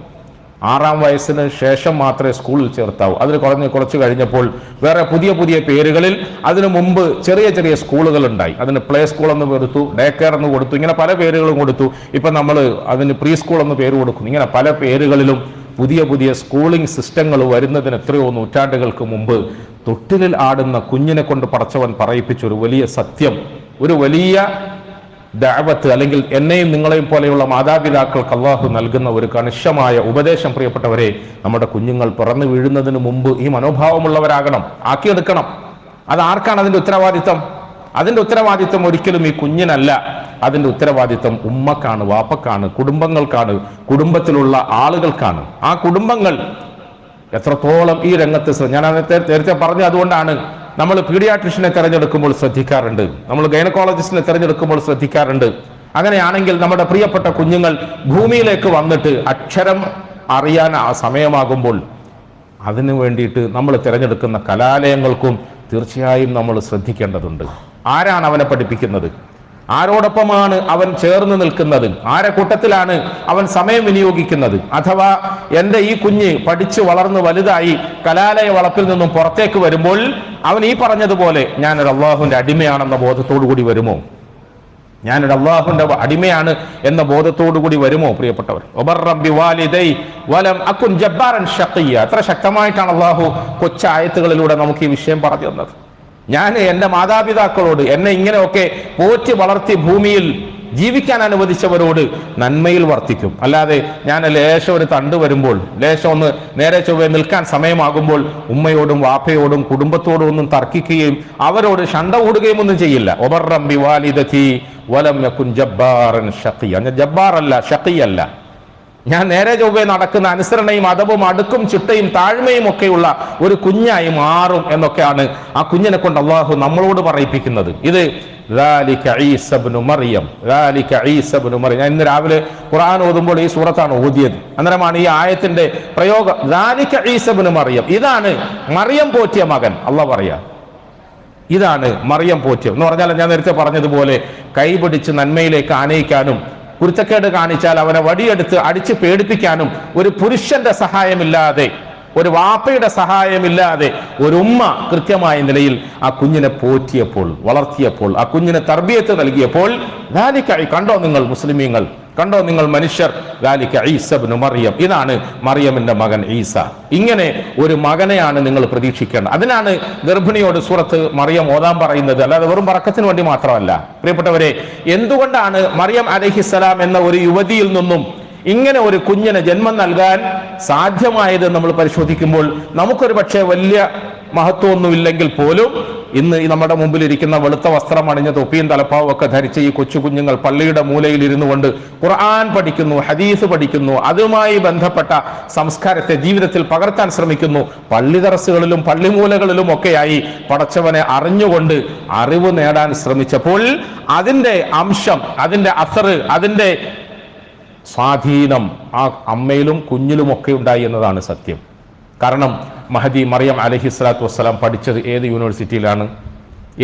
6-ാം വയസ്സിന് ശേഷം മാത്രമേ സ്കൂളിൽ ചേർത്താവൂ. അതിൽ കുറച്ച് കഴിഞ്ഞപ്പോൾ വേറെ പുതിയ പേരുകളിൽ അതിനു മുമ്പ് ചെറിയ സ്കൂളുകൾ ഉണ്ടായി. അതിന് പ്ലേ സ്കൂൾ എന്ന് കൊടുത്തു, ഡേ കെയർ എന്ന് കൊടുത്തു, ഇങ്ങനെ പല പേരുകളും കൊടുത്തു. ഇപ്പം നമ്മൾ അതിന് പ്രീ സ്കൂൾ എന്ന് പേര് കൊടുക്കുന്നു. ഇങ്ങനെ പല പേരുകളിലും പുതിയ സ്കൂളിംഗ് സിസ്റ്റങ്ങൾ വരുന്നതിന് എത്രയോ നൂറ്റാണ്ടുകൾക്ക് മുമ്പ് തൊട്ടിലിൽ ആടുന്ന കുഞ്ഞിനെ കൊണ്ട് പടച്ചവൻ പറയിപ്പിച്ച ഒരു വലിയ സത്യം, ഒരു വലിയ ദഅവത്ത്, അല്ലെങ്കിൽ എന്നെയും നിങ്ങളെയും പോലെയുള്ള മാതാപിതാക്കൾക്ക് അള്ളാഹു നൽകുന്ന ഒരു കണിശമായ ഉപദേശം, പ്രിയപ്പെട്ടവരെ, നമ്മുടെ കുഞ്ഞുങ്ങൾ പിറന്നു വീഴുന്നതിന് മുമ്പ് ഈ മനോഭാവമുള്ളവരാകണം, ആക്കിയെടുക്കണം. അത് ആർക്കാണ് അതിന്റെ ഉത്തരവാദിത്തം? അതിന്റെ ഉത്തരവാദിത്തം ഒരിക്കലും ഈ കുഞ്ഞിനല്ല. അതിന്റെ ഉത്തരവാദിത്തം ഉമ്മക്കാണ്, വാപ്പക്കാണ്, കുടുംബങ്ങൾക്കാണ്, കുടുംബത്തിലുള്ള ആളുകൾക്കാണ്. ആ കുടുംബങ്ങൾ എത്രത്തോളം ഈ രംഗത്ത്, ഞാൻ നേരത്തെ പറഞ്ഞു, അതുകൊണ്ടാണ് നമ്മൾ പീഡിയാട്രിഷ്യനെ തിരഞ്ഞെടുക്കുമ്പോൾ ശ്രദ്ധിക്കാറുണ്ട്, നമ്മൾ ഗൈനക്കോളജിസ്റ്റിനെ തിരഞ്ഞെടുക്കുമ്പോൾ ശ്രദ്ധിക്കാറുണ്ട്. അങ്ങനെയാണെങ്കിൽ നമ്മുടെ പ്രിയപ്പെട്ട കുഞ്ഞുങ്ങൾ ഭൂമിയിലേക്ക് വന്നിട്ട് അക്ഷരം അറിയാൻ ആ സമയമാകുമ്പോൾ അതിനു വേണ്ടിയിട്ട് നമ്മൾ തിരഞ്ഞെടുക്കുന്ന കലാലയങ്ങൾക്കും തീർച്ചയായും നമ്മൾ ശ്രദ്ധിക്കേണ്ടതുണ്ട്. ആരാണ് അവനെ പഠിപ്പിക്കുന്നത്? ആരോടൊപ്പമാണ് അവൻ ചേർന്ന് നിൽക്കുന്നത്? ആരെ കൂട്ടത്തിലാണ് അവൻ സമയം വിനിയോഗിക്കുന്നത്? അഥവാ എൻ്റെ ഈ കുഞ്ഞ് പഠിച്ചു വളർന്ന് വലുതായി കലാലയ വളപ്പിൽ നിന്നും പുറത്തേക്ക് വരുമ്പോൾ അവൻ ഈ പറഞ്ഞതുപോലെ ഞാനൊരു അള്ളാഹുവിന്റെ അടിമയാണെന്ന ബോധത്തോടു കൂടി വരുമോ? ഞാനൊരു അള്ളാഹുവിന്റെ അടിമയാണ് എന്ന ബോധത്തോടു കൂടി വരുമോ പ്രിയപ്പെട്ടവർ? എത്ര ശക്തമായിട്ടാണ് അള്ളാഹു കൊച്ചായത്തുകളിലൂടെ നമുക്ക് ഈ വിഷയം പറഞ്ഞു തന്നത്. ഞാൻ എൻ്റെ മാതാപിതാക്കളോട്, എന്നെ ഇങ്ങനെയൊക്കെ പോറ്റി വളർത്തി ഭൂമിയിൽ ജീവിക്കാൻ അനുവദിച്ചവരോട് നന്മയിൽ വർത്തിക്കും. അല്ലാതെ ഞാൻ ലേശം ഒരു തണ്ട് വരുമ്പോൾ, ലേശം ഒന്ന് നേരെ ചൊവ്വേ നിൽക്കാൻ സമയമാകുമ്പോൾ ഉമ്മയോടും വാപ്പയോടും കുടുംബത്തോടും ഒന്നും തർക്കിക്കുകയും അവരോട് ശണ്ട കൂടുകയും ഒന്നും ചെയ്യില്ല. ഒബർറം ബിവാലിദതി വലം യകുൻ ജബ്ബാറൻ ഷഖിയ. ഞാൻ ജബ്ബാറല്ല, ഷഖിയല്ല. ഞാൻ നേരെ ചൊവ്വേ നടക്കുന്ന അനുസരണയും അതവും അടുക്കും ചിട്ടയും താഴ്മയും ഒക്കെയുള്ള ഒരു കുഞ്ഞായി മാറും എന്നൊക്കെയാണ് ആ കുഞ്ഞിനെ കൊണ്ട് അള്ളാഹു നമ്മളോട് പറയിപ്പിക്കുന്നത്. ഇത് ഞാൻ ഇന്ന് രാവിലെ ഖുർആൻ ഓതുമ്പോൾ ഈ സൂറത്താണ് ഓതിയത്. അന്നേരമാണ് ഈ ആയത്തിന്റെ പ്രയോഗം. മറിയം, ഇതാണ് മറിയം പോറ്റിയ മകൻ. അള്ളാഹ് പറയാ, ഇതാണ് മറിയം പോറ്റിയ എന്ന് പറഞ്ഞാൽ, ഞാൻ നേരത്തെ പറഞ്ഞതുപോലെ കൈപിടിച്ച് നന്മയിലേക്ക് ആനയിക്കാനും കുരുത്തക്കേട് കാണിച്ചാൽ അവനെ വടിയെടുത്ത് അടിച്ച് പേടിപ്പിക്കാനും ഒരു പുരുഷന്റെ സഹായമില്ലാതെ, ഒരു വാപ്പയുടെ സഹായമില്ലാതെ ഒരു ഉമ്മ കൃത്യമായ നിലയിൽ ആ കുഞ്ഞിനെ പോറ്റിയപ്പോൾ, വളർത്തിയപ്പോൾ, ആ കുഞ്ഞിനെ തർബിയത്ത് നൽകിയപ്പോൾ, കണ്ടോ നിങ്ങൾ മുസ്ലിമീങ്ങൾ, കണ്ടോ നിങ്ങൾ മനുഷ്യർ, ഈസ ഇബ്നു മറിയം, ഇതാണ് മറിയമിന്റെ മകൻ ഈസ. ഇങ്ങനെ ഒരു മകനെയാണ് നിങ്ങൾ പ്രതീക്ഷിക്കേണ്ടത്. അതിനാണ് ഗർഭിണിയോട് സൂറത്ത് മറിയം ഓതാൻ പറയുന്നത്, അല്ലാതെ വെറും ബറക്കത്തിന് വേണ്ടി മാത്രമല്ല. പ്രിയപ്പെട്ടവരെ, എന്തുകൊണ്ടാണ് മറിയം അലൈഹിസ്സലാം എന്ന ഒരു യുവതിയിൽ നിന്നും ഇങ്ങനെ ഒരു കുഞ്ഞിന് ജന്മം നൽകാൻ സാധ്യമായത് നമ്മൾ പരിശോധിക്കുമ്പോൾ നമുക്കൊരു പക്ഷേ വലിയ മഹത്വമൊന്നുമില്ലെങ്കിൽ പോലും ഇന്ന് നമ്മുടെ മുമ്പിൽ ഇരിക്കുന്ന വെളുത്ത വസ്ത്രം അണിഞ്ഞ തൊപ്പിയും തലപ്പാവും ഒക്കെ ധരിച്ച ഈ കൊച്ചു കുഞ്ഞുങ്ങൾ പള്ളിയുടെ മൂലയിൽ ഇരുന്നു കൊണ്ട് ഖുർആൻ പഠിക്കുന്നു, ഹദീസ് പഠിക്കുന്നു, അതുമായി ബന്ധപ്പെട്ട സംസ്കാരത്തെ ജീവിതത്തിൽ പകർത്താൻ ശ്രമിക്കുന്നു. പള്ളി ദർസുകളിലും പള്ളിമൂലകളിലും ഒക്കെയായി പടച്ചവനെ അറിഞ്ഞുകൊണ്ട് അറിവ് നേടാൻ ശ്രമിച്ചപ്പോൾ അതിന്റെ അംശം, അതിന്റെ അസർ, അതിന്റെ സ്വാധീനം ആ അമ്മയിലും കുഞ്ഞിലുമൊക്കെ ഉണ്ടായി എന്നതാണ് സത്യം. കാരണം മഹദി മറിയം അലൈഹിസ്സലാത്തു വസ്സലാം പഠിച്ചത് ഏത് യൂണിവേഴ്സിറ്റിയിലാണ്,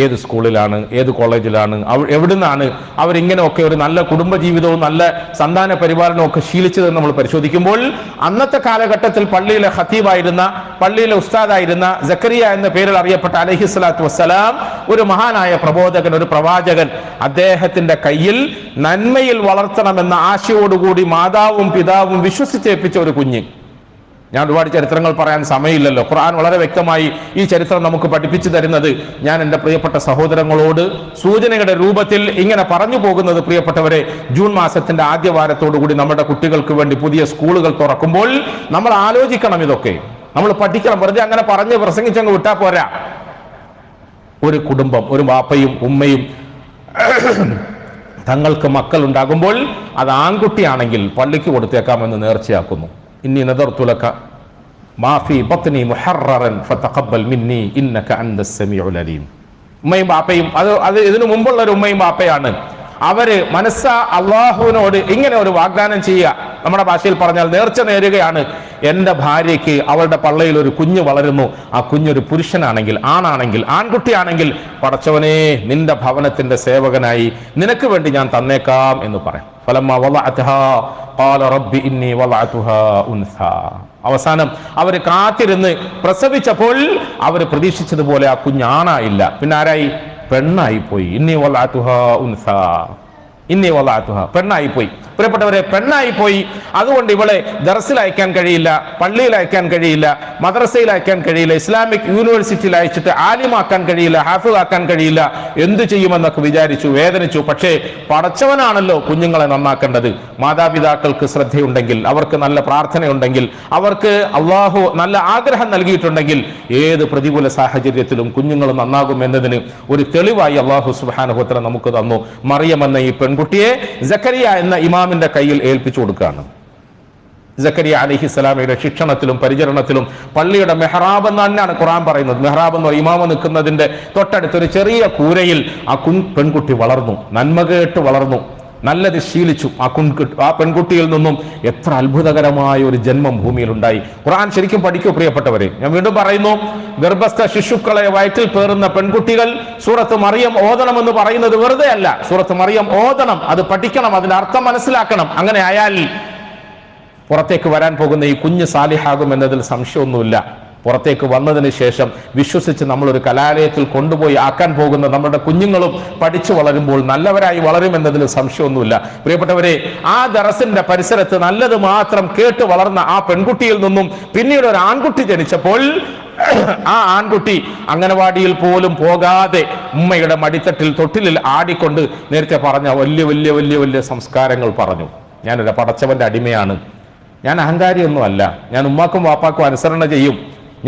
ഏത് സ്കൂളിലാണ്, ഏത് കോളേജിലാണ്, എവിടുന്നാണ് അവരിങ്ങനെയൊക്കെ ഒരു നല്ല കുടുംബജീവിതവും നല്ല സന്താന പരിപാലനവും ഒക്കെ ശീലിച്ചതെന്ന് നമ്മൾ പരിശോധിക്കുമ്പോൾ അന്നത്തെ കാലഘട്ടത്തിൽ പള്ളിയിലെ ഖതീബായിരുന്ന, പള്ളിയിലെ ഉസ്താദായിരുന്ന സക്കരിയ എന്ന പേരിൽ അറിയപ്പെട്ട അലൈഹിസ്സലാത്തു വസ്സലാം ഒരു മഹാനായ പ്രബോധകൻ, ഒരു പ്രവാചകൻ, അദ്ദേഹത്തിന്റെ കയ്യിൽ നന്മയിൽ വളർത്തണമെന്ന ആശയോടുകൂടി മാതാവും പിതാവും വിശ്വസിച്ചേൽപ്പിച്ച ഒരു കുഞ്ഞ്. ഞാൻ ഒരുപാട് ചരിത്രങ്ങൾ പറയാൻ സമയമില്ലല്ലോ. ഖുർആൻ വളരെ വ്യക്തമായി ഈ ചരിത്രം നമുക്ക് പഠിപ്പിച്ചു തരുന്നത് ഞാൻ എൻ്റെ പ്രിയപ്പെട്ട സഹോദരങ്ങളോട് സൂചനയുടെ രൂപത്തിൽ ഇങ്ങനെ പറഞ്ഞു പോകുന്നത്, പ്രിയപ്പെട്ടവരെ, ജൂൺ മാസത്തിന്റെ ആദ്യ വാരത്തോടുകൂടി നമ്മുടെ കുട്ടികൾക്ക് വേണ്ടി പുതിയ സ്കൂളുകൾ തുറക്കുമ്പോൾ നമ്മൾ ആലോചിക്കണം, ഇതൊക്കെ നമ്മൾ പഠിക്കണം. വെറുതെ അങ്ങനെ പറഞ്ഞ് പ്രസംഗിച്ചങ്ങ് വിട്ടാ പോരാ. ഒരു കുടുംബം, ഒരു വാപ്പയും ഉമ്മയും തങ്ങൾക്ക് മക്കൾ ഉണ്ടാകുമ്പോൾ അത് ആൺകുട്ടിയാണെങ്കിൽ പള്ളിക്ക് കൊടുത്തേക്കാമെന്ന് നേർച്ചയാക്കുന്നു. ഇന്നി നദർതു ലക മാ ഫീ ബത്നി മുഹററൻ ഫതഖബ്ബൽ മിന്നി ഇന്നക അൻതസ് സമീഉൽ അലീം. ഉമ്മയും ബാപ്പയും, അത് ഇതിനു മുമ്പുള്ള ഒരു ഉമ്മയും ബാപ്പയാണ്. അവര് മനസ്സാ അള്ളാഹുവിനോട് ഇങ്ങനെ ഒരു വാഗ്ദാനം ചെയ്യുക. നമ്മുടെ ഭാഷയിൽ പറഞ്ഞാൽ നേർച്ച നേരുകയാണ്. എൻ്റെ ഭാര്യയ്ക്ക് അവളുടെ പള്ളയിൽ ഒരു കുഞ്ഞ് വളരുന്നു, ആ കുഞ്ഞൊരു പുരുഷനാണെങ്കിൽ, ആണാണെങ്കിൽ, ആൺകുട്ടിയാണെങ്കിൽ, പടച്ചവനെ നിന്റെ ഭവനത്തിന്റെ സേവകനായി നിനക്ക് വേണ്ടി ഞാൻ തന്നേക്കാം എന്ന് പറയും. അവസാനം അവര് കാത്തിരുന്ന് പ്രസവിച്ചപ്പോൾ അവര് പ്രതീക്ഷിച്ചതുപോലെ ആ കുഞ്ഞാണായില്ല, പിന്നെ ആരായി? പെണ്ണായി പോയി. പെണ്ണായി പോയി. പ്രിയപ്പെട്ടവരെ, പെണ്ണായി പോയി. അതുകൊണ്ട് ഇവളെ ദർസിൽ അയക്കാൻ കഴിയില്ല, പള്ളിയിൽ അയക്കാൻ കഴിയില്ല, മദ്രസയിൽ അയക്കാൻ കഴിയില്ല, ഇസ്ലാമിക് യൂണിവേഴ്സിറ്റിയിൽ അയച്ചിട്ട് ആലിമാക്കാൻ കഴിയില്ല, ഹാഫിളാക്കാൻ കഴിയില്ല. എന്തു ചെയ്യുമെന്നൊക്കെ വിചാരിച്ചു, വേദനിച്ചു. പക്ഷേ പടച്ചവനാണല്ലോ കുഞ്ഞുങ്ങളെ നന്നാക്കേണ്ടത്. മാതാപിതാക്കൾക്ക് ശ്രദ്ധയുണ്ടെങ്കിൽ, അവർക്ക് നല്ല പ്രാർത്ഥനയുണ്ടെങ്കിൽ, അവർക്ക് അള്ളാഹു നല്ല ആഗ്രഹം നൽകിയിട്ടുണ്ടെങ്കിൽ ഏത് പ്രതികൂല സാഹചര്യത്തിലും കുഞ്ഞുങ്ങൾ നന്നാകും എന്നതിന് ഒരു തെളിവായി അള്ളാഹു സുബ്ഹാനഹു വ തആല നമുക്ക് തന്നു. മറിയം എന്ന ഈ പെൺകുട്ടിയെ സക്കരിയ എന്ന ഇമാമിന്റെ കയ്യിൽ ഏൽപ്പിച്ചു കൊടുക്കുകയാണ്. സക്കരിയ അലൈഹിസ്സലാമയുടെ ശിക്ഷണത്തിലും പരിചരണത്തിലും പള്ളിയുടെ മെഹ്റാബ് എന്ന് തന്നെയാണ് ഖുർആൻ പറയുന്നത്. മെഹ്റാബ് എന്ന് പറയുന്നത് ഇമാമ നിൽക്കുന്നതിന്റെ തൊട്ടടുത്തൊരു ചെറിയ കൂരയിൽ ആ പെൺകുട്ടി വളർന്നു, നന്മ കേട്ട് വളർന്നു, നല്ലത് ശീലിച്ചു. ആ പെൺകുട്ടിയിൽ നിന്നും എത്ര അത്ഭുതകരമായ ഒരു ജന്മം ഭൂമിയിൽ ഉണ്ടായി. ഖുർആൻ ശരിക്കും പഠിക്കൂ പ്രിയപ്പെട്ടവരെ. ഞാൻ വീണ്ടും പറയുന്നു, ഗർഭസ്ഥ ശിശുക്കളെ വയറ്റിൽ പേറുന്ന പെൺകുട്ടികൾ സൂറത്ത് മറിയം ഓതണമെന്ന് പറയുന്നത് വെറുതെ അല്ല. സൂറത്ത് മറിയം ഓതണം, അത് പഠിക്കണം, അതിന്റെ അർത്ഥം മനസ്സിലാക്കണം. അങ്ങനെ ആയാൽ പുറത്തേക്ക് വരാൻ പോകുന്ന ഈ കുഞ്ഞ് സാലിഹാകും എന്നതിൽ സംശയമൊന്നുമില്ല. പുറത്തേക്ക് വന്നതിന് ശേഷം വിശ്വസിച്ച് നമ്മളൊരു കലാലയത്തിൽ കൊണ്ടുപോയി ആക്കാൻ പോകുന്ന നമ്മുടെ കുഞ്ഞുങ്ങളും പഠിച്ചു വളരുമ്പോൾ നല്ലവരായി വളരുമെന്നതിൽ സംശയമൊന്നുമില്ല. പ്രിയപ്പെട്ടവരെ, ആ ദറസിന്റെ പരിസരത്ത് നല്ലത് മാത്രം കേട്ട് വളർന്ന ആ പെൺകുട്ടിയിൽ നിന്നും പിന്നീട് ഒരു ആൺകുട്ടി ജനിച്ചപ്പോൾ ആ ആൺകുട്ടി അംഗനവാടിയിൽ പോലും പോകാതെ ഉമ്മയുടെ മടിത്തട്ടിൽ തൊട്ടിലിൽ ആടിക്കൊണ്ട് നേരത്തെ പറഞ്ഞ വലിയ വലിയ വലിയ വലിയ സംസ്കാരങ്ങൾ പറഞ്ഞു. ഞാനൊരു പടച്ചവന്റെ അടിമയാണ്, ഞാൻ അഹങ്കാരിയൊന്നുമല്ല, ഞാൻ ഉമ്മാക്കും വാപ്പാക്കും അനുസരണ ചെയ്യും,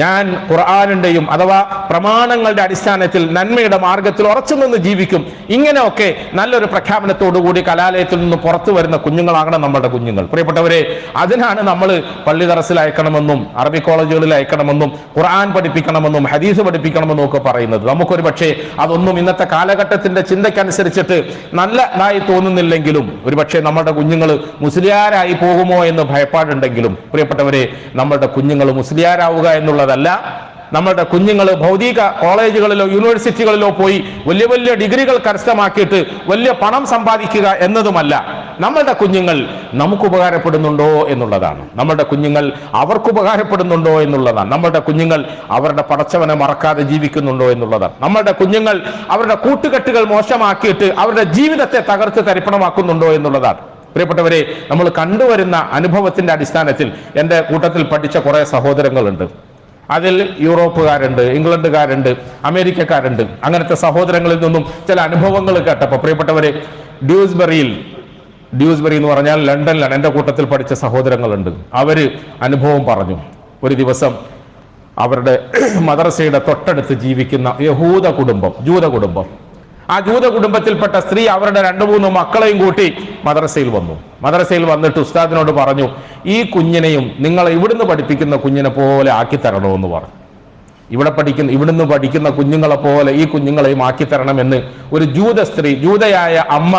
ഞാൻ ഖുർആനിന്റെയും അഥവാ പ്രമാണങ്ങളുടെ അടിസ്ഥാനത്തിൽ നന്മയുടെ മാർഗത്തിൽ ഉറച്ചു നിന്ന് ജീവിക്കും. ഇങ്ങനെയൊക്കെ നല്ലൊരു പ്രഖ്യാപനത്തോടുകൂടി കലാലയത്തിൽ നിന്ന് പുറത്തു വരുന്ന കുഞ്ഞുങ്ങളാകണം നമ്മുടെ കുഞ്ഞുങ്ങൾ. പ്രിയപ്പെട്ടവരെ, അതിനാണ് നമ്മൾ പള്ളി ദറസിൽ അയക്കണമെന്നും അറബി കോളേജുകളിൽ അയക്കണമെന്നും ഖുർആൻ പഠിപ്പിക്കണമെന്നും ഹദീസ് പഠിപ്പിക്കണമെന്നും ഒക്കെ പറയുന്നത്. നമുക്കൊരു പക്ഷേ അതൊന്നും ഇന്നത്തെ കാലഘട്ടത്തിന്റെ ചിന്തയ്ക്കനുസരിച്ചിട്ട് നല്ലതായി തോന്നുന്നില്ലെങ്കിലും ഒരുപക്ഷെ നമ്മുടെ കുഞ്ഞുങ്ങൾ മുസ്ലിയാരായി പോകുമോ എന്ന് ഭയപ്പാടുണ്ടെങ്കിലും പ്രിയപ്പെട്ടവരെ, നമ്മുടെ കുഞ്ഞുങ്ങൾ മുസ്ലിയാരാവുക എന്നുള്ള നമ്മളുടെ കുഞ്ഞുങ്ങൾ ഭൗതിക കോളേജുകളിലോ യൂണിവേഴ്സിറ്റികളിലോ പോയി വലിയ വലിയ ഡിഗ്രികൾ കരസ്ഥമാക്കിയിട്ട് വലിയ പണം സമ്പാദിക്കുക എന്നതുമല്ല. നമ്മളുടെ കുഞ്ഞുങ്ങൾ നമുക്ക് ഉപകാരപ്പെടുന്നുണ്ടോ എന്നുള്ളതാണ്. നമ്മളുടെ കുഞ്ഞുങ്ങൾ അവർക്ക് ഉപകാരപ്പെടുന്നുണ്ടോ എന്നുള്ളതാണ്. നമ്മളുടെ കുഞ്ഞുങ്ങൾ അവരുടെ പടച്ചവനെ മറക്കാതെ ജീവിക്കുന്നുണ്ടോ എന്നുള്ളതാണ്. നമ്മളുടെ കുഞ്ഞുങ്ങൾ അവരുടെ കൂട്ടുകെട്ടുകൾ മോശമാക്കിയിട്ട് അവരുടെ ജീവിതത്തെ തകർത്ത് തരിപ്പണമാക്കുന്നുണ്ടോ എന്നുള്ളതാണ്. പ്രിയപ്പെട്ടവരെ, നമ്മൾ കണ്ടുവരുന്ന അനുഭവത്തിന്റെ അടിസ്ഥാനത്തിൽ എൻ്റെ കൂട്ടത്തിൽ പഠിച്ച കുറെ സഹോദരങ്ങളുണ്ട്. അതിൽ യൂറോപ്പുകാരുണ്ട്, ഇംഗ്ലണ്ടുകാരുണ്ട്, അമേരിക്കക്കാരുണ്ട്. അങ്ങനത്തെ സഹോദരങ്ങളിൽ നിന്നും ചില അനുഭവങ്ങൾ കേട്ടപ്പോൾ പ്രിയപ്പെട്ടവരെ, ഡ്യൂസ്ബറി എന്ന് പറഞ്ഞാൽ ലണ്ടനിലാണ് എൻ്റെ കൂട്ടത്തിൽ പഠിച്ച സഹോദരങ്ങളുണ്ട്. അവര് അനുഭവം പറഞ്ഞു. ഒരു ദിവസം അവരുടെ മദ്രസയുടെ തൊട്ടടുത്ത് ജീവിക്കുന്ന യഹൂദ കുടുംബം, ജൂത കുടുംബം, ആ ജൂത കുടുംബത്തിൽപ്പെട്ട സ്ത്രീ അവരുടെ 2-3 മക്കളെയും കൂട്ടി മദ്രസയിൽ വന്നു. മദ്രസയിൽ വന്നിട്ട് ഉസ്താദിനോട് പറഞ്ഞു, ഈ കുഞ്ഞിനെയും നിങ്ങൾ ഇവിടുന്ന് പഠിപ്പിക്കുന്ന കുഞ്ഞിനെ പോലെ ആക്കി തരണമെന്ന് പറഞ്ഞു. ഇവിടുന്ന് പഠിക്കുന്ന കുഞ്ഞുങ്ങളെ പോലെ ഈ കുഞ്ഞുങ്ങളെയും ആക്കി തരണമെന്ന് ഒരു ജൂത സ്ത്രീ, ജൂതയായ അമ്മ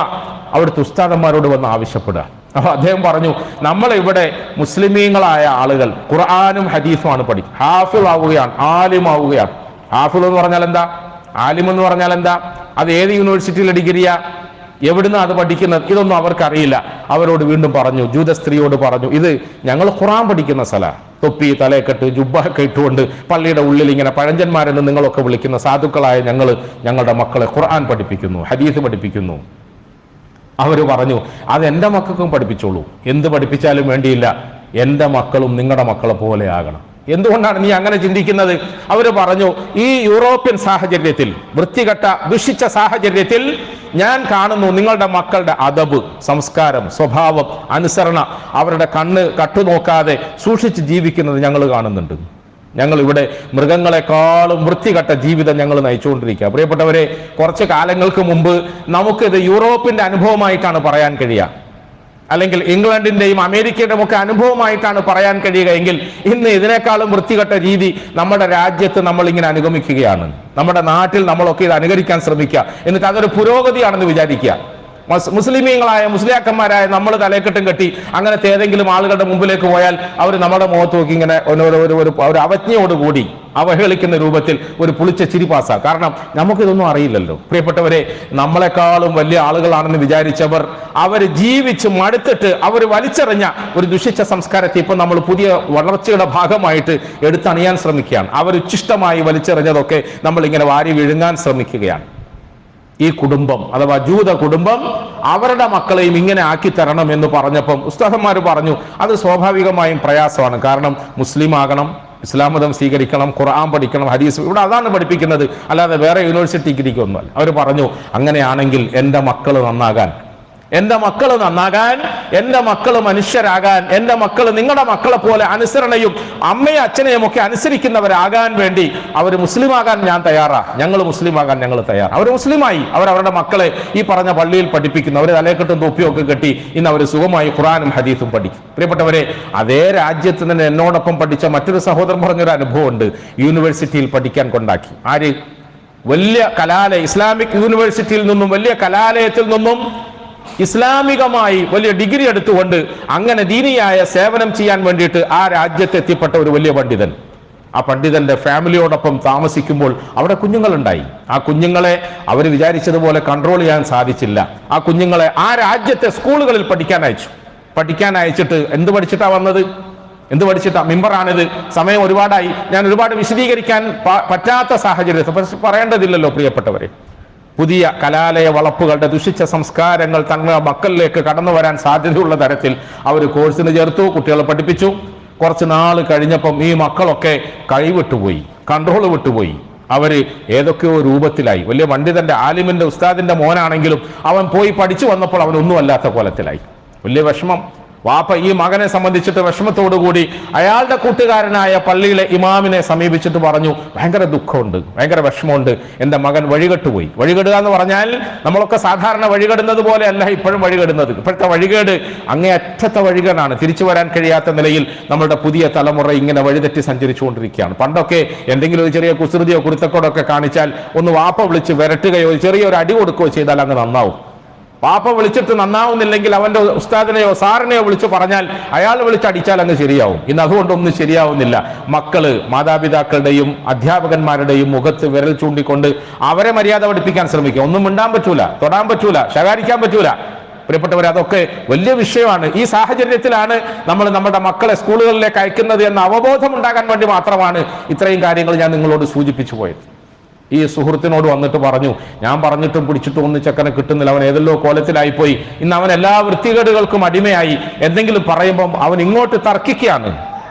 അവിടുത്തെ ഉസ്താദന്മാരോട് വന്ന് ആവശ്യപ്പെടുക. അപ്പൊ അദ്ദേഹം പറഞ്ഞു, നമ്മളിവിടെ മുസ്ലിമീങ്ങളായ ആളുകൾ ഖുർആനും ഹദീസുമാണ് ഹാഫിൾ ആവുകയാണ്, ആലിമാവുകയാണ്. ഹാഫിൾ എന്ന് പറഞ്ഞാൽ എന്താ? ആലിം എന്ന് പറഞ്ഞാൽ എന്താ? അത് ഏത് യൂണിവേഴ്സിറ്റിയിലെ ഡിഗ്രിയാ? എവിടുന്ന് അത് പഠിക്കുന്നത്? ഇതൊന്നും അവർക്കറിയില്ല. അവരോട് വീണ്ടും പറഞ്ഞു, ജൂത സ്ത്രീയോട് പറഞ്ഞു, ഇത് ഞങ്ങൾ ഖുർആൻ പഠിക്കുന്ന സ്ഥലമാണ്. തൊപ്പി തലയെക്കെട്ട് ജുബ്ബൊക്കെ ഇട്ടുകൊണ്ട് പള്ളിയുടെ ഉള്ളിൽ ഇങ്ങനെ പഴഞ്ചന്മാരെന്ന് നിങ്ങളൊക്കെ വിളിക്കുന്ന സാധുക്കളായ ഞങ്ങളുടെ മക്കളെ ഖുർആൻ പഠിപ്പിക്കുന്നു, ഹദീസ് പഠിപ്പിക്കുന്നു. അവർ പറഞ്ഞു, അത് എൻ്റെ മക്കൾക്കും പഠിപ്പിച്ചോളൂ. എന്ത് പഠിപ്പിച്ചാലും വേണ്ടിയില്ല, എൻ്റെ മക്കളും നിങ്ങളുടെ മക്കളെ പോലെ ആകണം. എന്തുകൊണ്ടാണ് നീ അങ്ങനെ ചിന്തിക്കുന്നത്? അവര് പറഞ്ഞു, ഈ യൂറോപ്യൻ സാഹചര്യത്തിൽ, വൃത്തികെട്ട ദുഷിച്ച സാഹചര്യത്തിൽ ഞാൻ കാണുന്നു നിങ്ങളുടെ മക്കളുടെ അദബ്, സംസ്കാരം, സ്വഭാവം, അനുസരണ, അവരുടെ കണ്ണ് കട്ടുനോക്കാതെ സൂക്ഷിച്ച് ജീവിക്കുന്നത് ഞങ്ങൾ കാണുന്നുണ്ട്. ഞങ്ങൾ ഇവിടെ മൃഗങ്ങളെക്കാളും വൃത്തികെട്ട ജീവിതം ഞങ്ങൾ നയിച്ചുകൊണ്ടിരിക്കുക. പ്രിയപ്പെട്ടവരെ, കുറച്ച് കാലങ്ങൾക്ക് മുമ്പ് നമുക്കിത് യൂറോപ്പിന്റെ അനുഭവമായിട്ടാണ് പറയാൻ കഴിയുക, അല്ലെങ്കിൽ ഇംഗ്ലണ്ടിന്റെയും അമേരിക്കയുടെയും ഒക്കെ അനുഭവമായിട്ടാണ് പറയാൻ കഴിയുക എങ്കിൽ ഇന്ന് ഇതിനേക്കാളും വൃത്തികെട്ട രീതി നമ്മുടെ രാജ്യത്ത് നമ്മൾ ഇങ്ങനെ അനുഗമിക്കുകയാണ്. നമ്മുടെ നാട്ടിൽ നമ്മളൊക്കെ ഇത് അനുകരിക്കാൻ ശ്രമിക്കുക, എന്നിട്ട് അതൊരു പുരോഗതിയാണെന്ന് വിചാരിക്കുക. മുസ്ലിമീങ്ങളായ മുസ്ലിയാക്കന്മാരായ നമ്മൾ തലക്കെട്ടും കെട്ടി അങ്ങനത്തെ ഏതെങ്കിലും ആളുകളുടെ മുമ്പിലേക്ക് പോയാൽ അവർ നമ്മുടെ മുഖത്ത് നോക്കി ഇങ്ങനെ ഒരു അവജ്ഞയോടുകൂടി അവഹേളിക്കുന്ന രൂപത്തിൽ ഒരു പുളിച്ച ചിരി പാസ്സാ. കാരണം നമുക്കിതൊന്നും അറിയില്ലല്ലോ പ്രിയപ്പെട്ടവരെ. നമ്മളെക്കാളും വലിയ ആളുകളാണെന്ന് വിചാരിച്ചവർ അവർ ജീവിച്ച് മടുത്തിട്ട് അവർ വലിച്ചെറിഞ്ഞ ഒരു ദുഷിച്ച സംസ്കാരത്തെ ഇപ്പൊ നമ്മൾ പുതിയ വളർച്ചയുടെ ഭാഗമായിട്ട് എടുത്തണിയാൻ ശ്രമിക്കുകയാണ്. അവർ ഉച്ഛിഷ്ടമായി വലിച്ചെറിഞ്ഞതൊക്കെ നമ്മൾ ഇങ്ങനെ വാരി വിഴുങ്ങാൻ ശ്രമിക്കുകയാണ്. ഈ കുടുംബം അഥവാ ജൂത കുടുംബം അവരുടെ മക്കളെയും ഇങ്ങനെ ആക്കി തരണം എന്ന് പറഞ്ഞപ്പം ഉസ്താദന്മാർ പറഞ്ഞു അത് സ്വാഭാവികമായും പ്രയാസമാണ്. കാരണം മുസ്ലിം ആകണം, ഇസ്ലാം മതം സ്വീകരിക്കണം, ഖുർആൻ പഠിക്കണം, ഹദീസ്, ഇവിടെ അതാണ് പഠിപ്പിക്കുന്നത്, അല്ലാതെ വേറെ യൂണിവേഴ്സിറ്റി ഡിഗ്രിക്കൊന്നുമല്ല. അവർ പറഞ്ഞു അങ്ങനെയാണെങ്കിൽ എൻ്റെ മക്കൾ നന്നാകാൻ, എൻ്റെ മക്കൾ മനുഷ്യരാകാൻ, എൻ്റെ മക്കൾ നിങ്ങളുടെ മക്കളെ പോലെ അനുസരണയും അമ്മയും അച്ഛനെയും ഒക്കെ അനുസരിക്കുന്നവരാകാൻ വേണ്ടി അവർ മുസ്ലിമാകാൻ ഞാൻ തയ്യാറാ, ഞങ്ങൾ മുസ്ലിമാകാൻ ഞങ്ങൾ തയ്യാറാണ്. അവർ മുസ്ലിമായി. അവരുടെ മക്കളെ ഈ പറഞ്ഞ പള്ളിയിൽ പഠിപ്പിക്കുന്നു. അവർ തലക്കെട്ടും തൊപ്പിയൊക്കെ കെട്ടി ഇന്ന് അവർ സുഖമായി ഖുർആനും ഹദീസും പഠിക്കും. പ്രിയപ്പെട്ടവരെ, അതേ രാജ്യത്ത് തന്നെ എന്നോടൊപ്പം പഠിച്ച മറ്റൊരു സഹോദരൻ പറഞ്ഞൊരു അനുഭവമുണ്ട്. യൂണിവേഴ്സിറ്റിയിൽ പഠിക്കാൻ കൊണ്ടാക്കി. ആര്? വലിയ കലാലയ, ഇസ്ലാമിക് യൂണിവേഴ്സിറ്റിയിൽ നിന്നും, വലിയ കലാലയത്തിൽ നിന്നും ഇസ്ലാമികമായി വലിയ ഡിഗ്രി എടുത്തുകൊണ്ട് അങ്ങനെ ദീനിയായ സേവനം ചെയ്യാൻ വേണ്ടിയിട്ട് ആ രാജ്യത്തെത്തിപ്പെട്ട ഒരു വലിയ പണ്ഡിതൻ. ആ പണ്ഡിതന്റെ ഫാമിലിയോടൊപ്പം താമസിക്കുമ്പോൾ അവിടെ കുഞ്ഞുങ്ങളുണ്ടായി. ആ കുഞ്ഞുങ്ങളെ അവർ വിചാരിച്ചതുപോലെ കൺട്രോൾ ചെയ്യാൻ സാധിച്ചില്ല. ആ കുഞ്ഞുങ്ങളെ ആ രാജ്യത്തെ സ്കൂളുകളിൽ പഠിക്കാൻ അയച്ചിട്ട് എന്ത് പഠിച്ചിട്ടാ വന്നത്? എന്ത് പഠിച്ചിട്ടാ? മിമ്പറാണിത്, സമയം ഒരുപാടായി, ഞാൻ ഒരുപാട് വിശദീകരിക്കാൻ പറ്റാത്ത സാഹചര്യത്തിൽ, പക്ഷെ പറയേണ്ടതില്ലല്ലോ പ്രിയപ്പെട്ടവരെ. പുതിയ കലാലയ വളപ്പുകളുടെ ദുഷിച്ച സംസ്കാരങ്ങൾ തങ്ങളുടെ മക്കളിലേക്ക് കടന്നു വരാൻ സാധ്യതയുള്ള തരത്തിൽ അവർ കോഴ്സിന് ചേർത്തു, കുട്ടികളെ പഠിപ്പിച്ചു. കുറച്ച് നാൾ കഴിഞ്ഞപ്പം ഈ മക്കളൊക്കെ കൈവിട്ടുപോയി, കൺട്രോൾ വിട്ടുപോയി. അവര് ഏതൊക്കെയോ രൂപത്തിലായി. വലിയ പണ്ഡിതന്റെ, ആലിമിന്റെ, ഉസ്താദിന്റെ മോനാണെങ്കിലും അവൻ പോയി പഠിച്ചു വന്നപ്പോൾ അവനൊന്നും അല്ലാത്ത കോലത്തിലായി. വലിയ വിഷമം. വാപ്പ ഈ മകനെ സംബന്ധിച്ചിട്ട് വിഷമത്തോടുകൂടി അയാളുടെ കൂട്ടുകാരനായ പള്ളിയിലെ ഇമാമിനെ സമീപിച്ചിട്ട് പറഞ്ഞു, ഭയങ്കര ദുഃഖമുണ്ട്, ഭയങ്കര വിഷമമുണ്ട്, എൻ്റെ മകൻ വഴികെട്ടുപോയി. വഴികെടുക എന്ന് പറഞ്ഞാൽ നമ്മളൊക്കെ സാധാരണ വഴികെടുന്നത് പോലെ അല്ല ഇപ്പോഴും വഴികെടുന്നത്. ഇപ്പോഴത്തെ വഴികേട് അങ്ങേയറ്റത്തെ വഴികേടാണ്. തിരിച്ചു വരാൻ കഴിയാത്ത നിലയിൽ നമ്മളുടെ പുതിയ തലമുറ ഇങ്ങനെ വഴിതെറ്റി സഞ്ചരിച്ചുകൊണ്ടിരിക്കുകയാണ്. പണ്ടൊക്കെ എന്തെങ്കിലും ഒരു ചെറിയ കുസൃതിയോ കുരുത്തക്കോടൊക്കെ കാണിച്ചാൽ ഒന്ന് വാപ്പ വിളിച്ച് വിരട്ടുകയോ ചെറിയൊരു അടി കൊടുക്കുകയോ ചെയ്താൽ അങ്ങ് നന്നാവും. പാപ്പ വിളിച്ചിട്ട് നന്നാവുന്നില്ലെങ്കിൽ അവന്റെ ഉസ്താദിനെയോ സാറിനെയോ വിളിച്ചു പറഞ്ഞാൽ അയാൾ വിളിച്ചടിച്ചാൽ അങ്ങ് ശരിയാവും. ഇന്ന് അതുകൊണ്ടൊന്നും ശരിയാവുന്നില്ല. മക്കള് മാതാപിതാക്കളുടെയും അധ്യാപകന്മാരുടെയും മുഖത്ത് വിരൽ ചൂണ്ടിക്കൊണ്ട് അവരെ മര്യാദ പഠിപ്പിക്കാൻ ശ്രമിക്കുക. ഒന്നും മിണ്ടാൻ പറ്റൂല, തൊടാൻ പറ്റൂല, ശകാരിക്കാൻ പറ്റൂല. പ്രിയപ്പെട്ടവർ, അതൊക്കെ വലിയ വിഷയമാണ്. ഈ സാഹചര്യത്തിലാണ് നമ്മൾ നമ്മുടെ മക്കളെ സ്കൂളുകളിലേക്ക് അയക്കുന്നത് എന്ന അവബോധം ഉണ്ടാകാൻ വേണ്ടി മാത്രമാണ് ഇത്രയും കാര്യങ്ങൾ ഞാൻ നിങ്ങളോട് സൂചിപ്പിച്ചു പോയത്. ഈ സുഹൃത്തിനോട് വന്നിട്ട് പറഞ്ഞു, ഞാൻ പറഞ്ഞിട്ടും പിടിച്ചിട്ടും ഒന്നും ചെക്കനെ കിട്ടുന്നില്ല, അവൻ ഏതെല്ലോ കോലത്തിലായിപ്പോയി, ഇന്ന് അവൻ എല്ലാ വൃത്തികേടുകൾക്കും അടിമയായി. എന്തെങ്കിലും പറയുമ്പം അവൻ ഇങ്ങോട്ട് തർക്കിക്കുകയാണ്,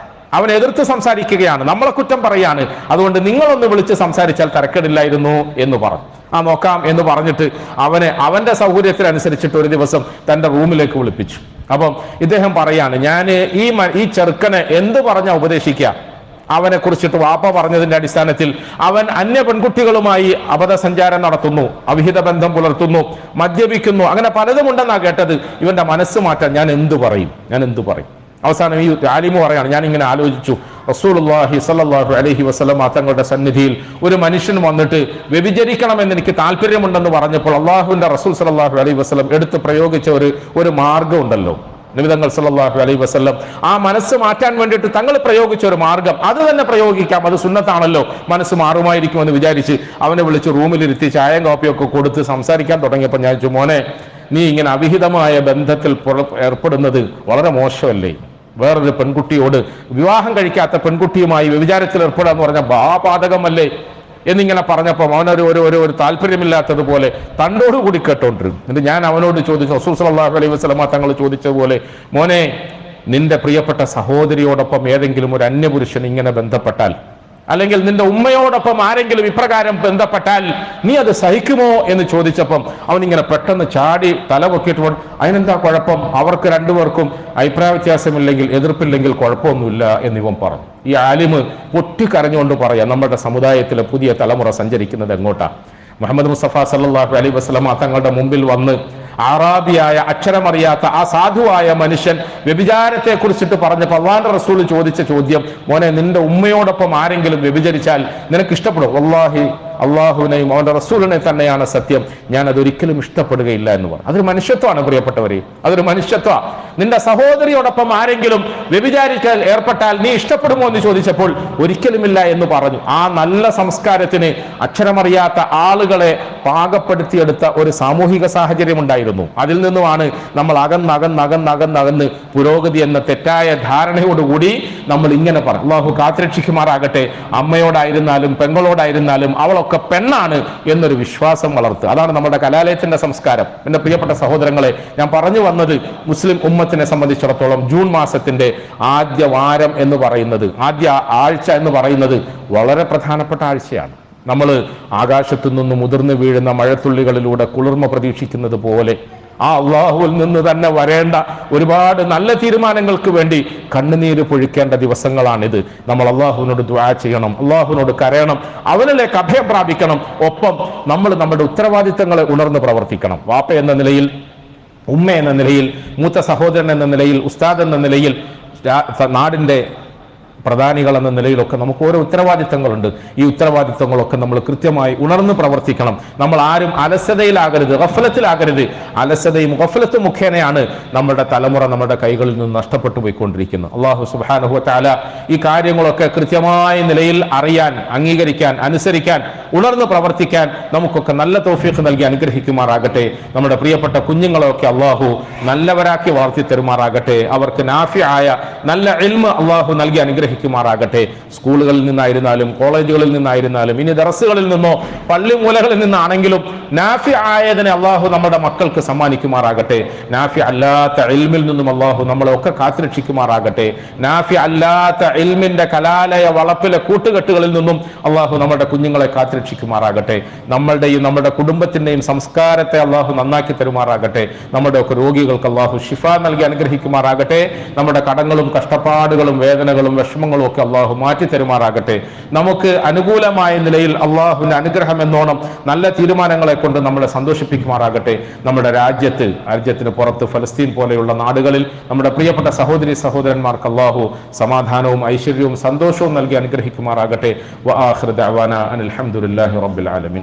അവൻ എതിർത്ത് സംസാരിക്കുകയാണ്, നമ്മളെ കുറ്റം പറയാണ്. അതുകൊണ്ട് നിങ്ങളൊന്ന് വിളിച്ച് സംസാരിച്ചാൽ തരക്കേടില്ലായിരുന്നു എന്ന് പറഞ്ഞു. നോക്കാം എന്ന് പറഞ്ഞിട്ട് അവന്റെ സൗകര്യത്തിനനുസരിച്ചിട്ട് ഒരു ദിവസം തന്റെ റൂമിലേക്ക് വിളിപ്പിച്ചു. അപ്പം ഇദ്ദേഹം പറയാണ്, ഞാൻ ഈ ചെറുക്കനെ എന്ത് പറഞ്ഞാ ഉപദേശിക്കുക? അവനെ കുറിച്ചിട്ട് വാപ്പ പറഞ്ഞതിന്റെ അടിസ്ഥാനത്തിൽ അവൻ അന്യ പെൺകുട്ടികളുമായി അബദ്ധസഞ്ചാരം നടത്തുന്നു, അവിഹിത ബന്ധം പുലർത്തുന്നു, മദ്യപിക്കുന്നു, അങ്ങനെ പലതും ഉണ്ടെന്നാ കേട്ടത്. ഇവന്റെ മനസ്സ് മാറ്റാൻ ഞാൻ എന്തു പറയും? അവസാനം ഈ ആലിമു പറയാണ്, ഞാൻ ഇങ്ങനെ ആലോചിച്ചു, റസൂലുള്ളാഹി സ്വല്ലല്ലാഹു അലൈഹി വസല്ലം തങ്ങളുടെ സന്നിധിയിൽ ഒരു മനുഷ്യൻ വന്നിട്ട് വ്യഭിചരിക്കണമെന്ന് എനിക്ക് താല്പര്യമുണ്ടെന്ന് പറഞ്ഞപ്പോൾ അള്ളാഹുവിന്റെ റസൂൽ സ്വല്ലല്ലാഹു അലൈഹി വസല്ലം എടുത്ത് പ്രയോഗിച്ച ഒരു മാർഗം ഉണ്ടല്ലോ, നബി തങ്ങൾ സല്ലല്ലാഹു അലൈഹി വസല്ലം ആ മനസ്സ് മാറ്റാൻ വേണ്ടിയിട്ട് തങ്ങൾ പ്രയോഗിച്ച ഒരു മാർഗം, അത് തന്നെ പ്രയോഗിക്കാം, അത് സുന്നത്താണല്ലോ, മനസ്സ് മാറുമായിരിക്കുമെന്ന് വിചാരിച്ച് അവനെ വിളിച്ച് റൂമിലിരുത്തി ചായയും കാപ്പിയൊക്കെ കൊടുത്ത് സംസാരിക്കാൻ തുടങ്ങിയപ്പോൾ ഞാൻ ചോദിച്ചു, മോനെ, നീ ഇങ്ങനെ അവിഹിതമായ ബന്ധത്തിൽ ഏർപ്പെടുന്നത് വളരെ മോശമല്ലേ? വേറൊരു പെൺകുട്ടിയോട്, വിവാഹം കഴിക്കാത്ത പെൺകുട്ടിയുമായി വ്യഭിചാരത്തിൽ ഏർപ്പെടുക എന്ന് പറഞ്ഞാൽ പാതകമല്ലേ എന്നിങ്ങനെ പറഞ്ഞപ്പോൾ അവനൊരു താല്പര്യമില്ലാത്തതുപോലെ തന്നോടുകൂടി കേട്ടോണ്ടിരുന്നു. എന്നിട്ട് ഞാൻ അവനോട് ചോദിച്ചു, റസൂൽ സല്ലല്ലാഹു അലൈഹി വസല്ലം തങ്ങൾ ചോദിച്ചതുപോലെ, മോനെ, നിന്റെ പ്രിയപ്പെട്ട സഹോദരിയോടൊപ്പം ഏതെങ്കിലും ഒരു അന്യപുരുഷൻ ഇങ്ങനെ ബന്ധപ്പെട്ടാൽ, അല്ലെങ്കിൽ നിന്റെ ഉമ്മയോടൊപ്പം ആരെങ്കിലും ഇപ്രകാരം ബന്ധപ്പെട്ടാൽ നീ അത് സഹിക്കുമോ എന്ന് ചോദിച്ചപ്പം അവനിങ്ങനെ പെട്ടെന്ന് ചാടി തല പൊക്കിയിട്ട്, അതിനെന്താ കുഴപ്പം? അവർക്ക് രണ്ടുപേർക്കും അഭിപ്രായ വ്യത്യാസമില്ലെങ്കിൽ, എതിർപ്പില്ലെങ്കിൽ കുഴപ്പമൊന്നുമില്ല എന്നിവൻ പറഞ്ഞു. ഈ ആലിമ് പൊട്ടിക്കരഞ്ഞുകൊണ്ട് പറയാം, നമ്മുടെ സമുദായത്തിലെ പുതിയ തലമുറ സഞ്ചരിക്കുന്നത് എങ്ങോട്ടാ? മുഹമ്മദ് മുസ്തഫ സല്ലല്ലാഹു അലൈഹി വസല്ലം തങ്ങളുടെ മുമ്പിൽ വന്ന് ആറാബിയായ, അക്ഷരമറിയാത്ത ആ സാധുവായ മനുഷ്യൻ വ്യഭിചാരത്തെ കുറിച്ചിട്ട് പറഞ്ഞപ്പോൾ അല്ലാഹുവിന്റെ റസൂൽ ചോദിച്ച ചോദ്യം, മോനെ, നിന്റെ ഉമ്മയോടൊപ്പം ആരെങ്കിലും വ്യഭിചരിച്ചാൽ നിനക്ക് ഇഷ്ടപ്പെടും? വല്ലാഹി അള്ളാഹുവിനെയും അവന്റെ റസൂലിനെ തന്നെയാണ് സത്യം, ഞാൻ അതൊരിക്കലും ഇഷ്ടപ്പെടുകയില്ല എന്ന് പറഞ്ഞു. അതൊരു മനുഷ്യത്വമാണ് പ്രിയപ്പെട്ടവരെ, അതൊരു മനുഷ്യത്വമാണ്. നിന്റെ സഹോദരിയോടൊപ്പം ആരെങ്കിലും വ്യഭിചാരിക്കൽ ഏർപ്പെട്ടാൽ നീ ഇഷ്ടപ്പെടുമോ എന്ന് ചോദിച്ചപ്പോൾ ഒരിക്കലുമില്ല എന്ന് പറഞ്ഞു. ആ നല്ല സംസ്കാരത്തിന് അക്ഷരമറിയാത്ത ആളുകളെ പാകപ്പെടുത്തിയെടുത്ത ഒരു സാമൂഹിക സാഹചര്യം ഉണ്ടായിരുന്നു. അതിൽ നിന്നുമാണ് നമ്മൾ അകന്ന് പുരോഗതി എന്ന തെറ്റായ ധാരണയോടുകൂടി നമ്മൾ ഇങ്ങനെ പറഞ്ഞു. അള്ളാഹു കാത്തുരക്ഷിക്കുമാറാകട്ടെ. അമ്മയോടായിരുന്നാലും പെങ്ങളോടായിരുന്നാലും അവളൊക്കെ പെണ്ണാണ് എന്നൊരു വിശ്വാസം വളർത്തുക. അതാണ് നമ്മുടെ കലാലയത്തിന്റെ സംസ്കാരം. എന്റെ പ്രിയപ്പെട്ട സഹോദരങ്ങളെ, ഞാൻ പറഞ്ഞു വന്നത് മുസ്ലിം ഉമ്മത്തിനെ സംബന്ധിച്ചിടത്തോളം ജൂൺ മാസത്തിന്റെ ആദ്യ വാരം എന്ന് പറയുന്നത്, ആദ്യ ആഴ്ച എന്ന് പറയുന്നത് വളരെ പ്രധാനപ്പെട്ട ആഴ്ചയാണ്. നമ്മൾ ആകാശത്തു നിന്ന് മുതിർന്നു വീഴുന്ന മഴത്തുള്ളികളിലൂടെ കുളിർമ പ്രതീക്ഷിക്കുന്നത് പോലെ ആ അള്ളാഹുവിൽ നിന്ന് തന്നെ വരേണ്ട ഒരുപാട് നല്ല തീരുമാനങ്ങൾക്ക് വേണ്ടി കണ്ണുനീര് പൊഴിക്കേണ്ട ദിവസങ്ങളാണിത്. നമ്മൾ അള്ളാഹുവിനോട് ദുആ ചെയ്യണം, അള്ളാഹുവിനോട് കരയണം, അവനിലേക്ക് അഭയം പ്രാപിക്കണം. ഒപ്പം നമ്മൾ നമ്മുടെ ഉത്തരവാദിത്തങ്ങളെ ഉണർന്ന് പ്രവർത്തിക്കണം. വാപ്പ എന്ന നിലയിൽ, ഉമ്മ എന്ന നിലയിൽ, മൂത്ത സഹോദരൻ എന്ന നിലയിൽ, ഉസ്താദ് എന്ന നിലയിൽ, നാടിന്റെ പ്രധാനികൾ എന്ന നിലയിലൊക്കെ നമുക്ക് ഓരോ ഉത്തരവാദിത്തങ്ങളുണ്ട്. ഈ ഉത്തരവാദിത്തങ്ങളൊക്കെ നമ്മൾ കൃത്യമായി ഉണർന്ന് പ്രവർത്തിക്കണം. നമ്മൾ ആരും അലസതയിലാകരുത്, ഗഫലത്തിലാകരുത്. അലസതയും ഗഫലത്തും മുഖേനയാണ് നമ്മുടെ തലമുറ നമ്മുടെ കൈകളിൽ നിന്ന് നഷ്ടപ്പെട്ടു പോയിക്കൊണ്ടിരിക്കുന്നത്. അല്ലാഹു സുബ്ഹാനഹു വ തആല ഈ കാര്യങ്ങളൊക്കെ കൃത്യമായ നിലയിൽ അറിയാൻ, അംഗീകരിക്കാൻ, അനുസരിക്കാൻ, ഉണർന്ന് പ്രവർത്തിക്കാൻ നമുക്കൊക്കെ നല്ല തൗഫീഖ് നൽകി അനുഗ്രഹിക്കുമാറാകട്ടെ. നമ്മുടെ പ്രിയപ്പെട്ട കുഞ്ഞുങ്ങളെയൊക്കെ അള്ളാഹു നല്ലവരാക്കി വളർത്തി തരുമാറാകട്ടെ. അവർക്ക് നാഫിയായ നല്ല ഇൽമ അള്ളാഹു നൽകി അനുഗ്രഹിക്കുമാറാകട്ടെ. സ്കൂളുകളിൽ നിന്നായിരുന്നാലും കോളേജുകളിൽ നിന്നായിരുന്നാലും ഇനി ദർസുകളിൽ നിന്നോ പള്ളിമൂലകളിൽ നിന്നാണെങ്കിലും നാഫി ആയതിനെ അള്ളാഹു നമ്മുടെ മക്കൾക്ക് സമ്മാനിക്കുമാറാകട്ടെ. നാഫി അല്ലാത്ത ഇൽമിൽ നിന്നും അള്ളാഹു നമ്മളെ ഒക്കെ കാത്തുരക്ഷിക്കുമാറാകട്ടെ. നാഫി അല്ലാത്ത ഇൽമിന്റെ കലാലയ വളപ്പിലെ കൂട്ടുകെട്ടുകളിൽ നിന്നും അള്ളാഹു നമ്മുടെ കുഞ്ഞുങ്ങളെ കാത്തുരക്ഷിക്കുമാറാകട്ടെ. നമ്മളുടെയും നമ്മുടെ കുടുംബത്തിന്റെയും സംസ്കാരത്തെ അള്ളാഹു നന്നാക്കി തരുമാറാകട്ടെ. നമ്മുടെ ഒക്കെ രോഗികൾക്ക് അള്ളാഹു ഷിഫ നൽകി അനുഗ്രഹിക്കുമാറാകട്ടെ. നമ്മുടെ കടങ്ങളും കഷ്ടപ്പാടുകളും വേദനകളും വിഷമങ്ങളും ഒക്കെ അള്ളാഹു മാറ്റി തരുമാറാകട്ടെ. നമുക്ക് അനുകൂലമായ നിലയിൽ അള്ളാഹുവിന്റെ അനുഗ്രഹം എന്നോണം നല്ല തീരുമാനങ്ങളെ കൊണ്ട് നമ്മളെ സന്തോഷിപ്പിക്കുമാറാകട്ടെ. നമ്മുടെ രാജ്യത്തിന് പുറത്ത് ഫലസ്തീൻ പോലെയുള്ള നാടുകളിൽ നമ്മുടെ പ്രിയപ്പെട്ട സഹോദരി സഹോദരന്മാർക്ക് അള്ളാഹു സമാധാനവും ഐശ്വര്യവും സന്തോഷവും നൽകി അനുഗ്രഹിക്കുമാറാകട്ടെ. വആഖിറു ദഅവാനാ അനിൽ ഹംദുലില്ലാഹി റബ്ബിൽ ആലമീൻ.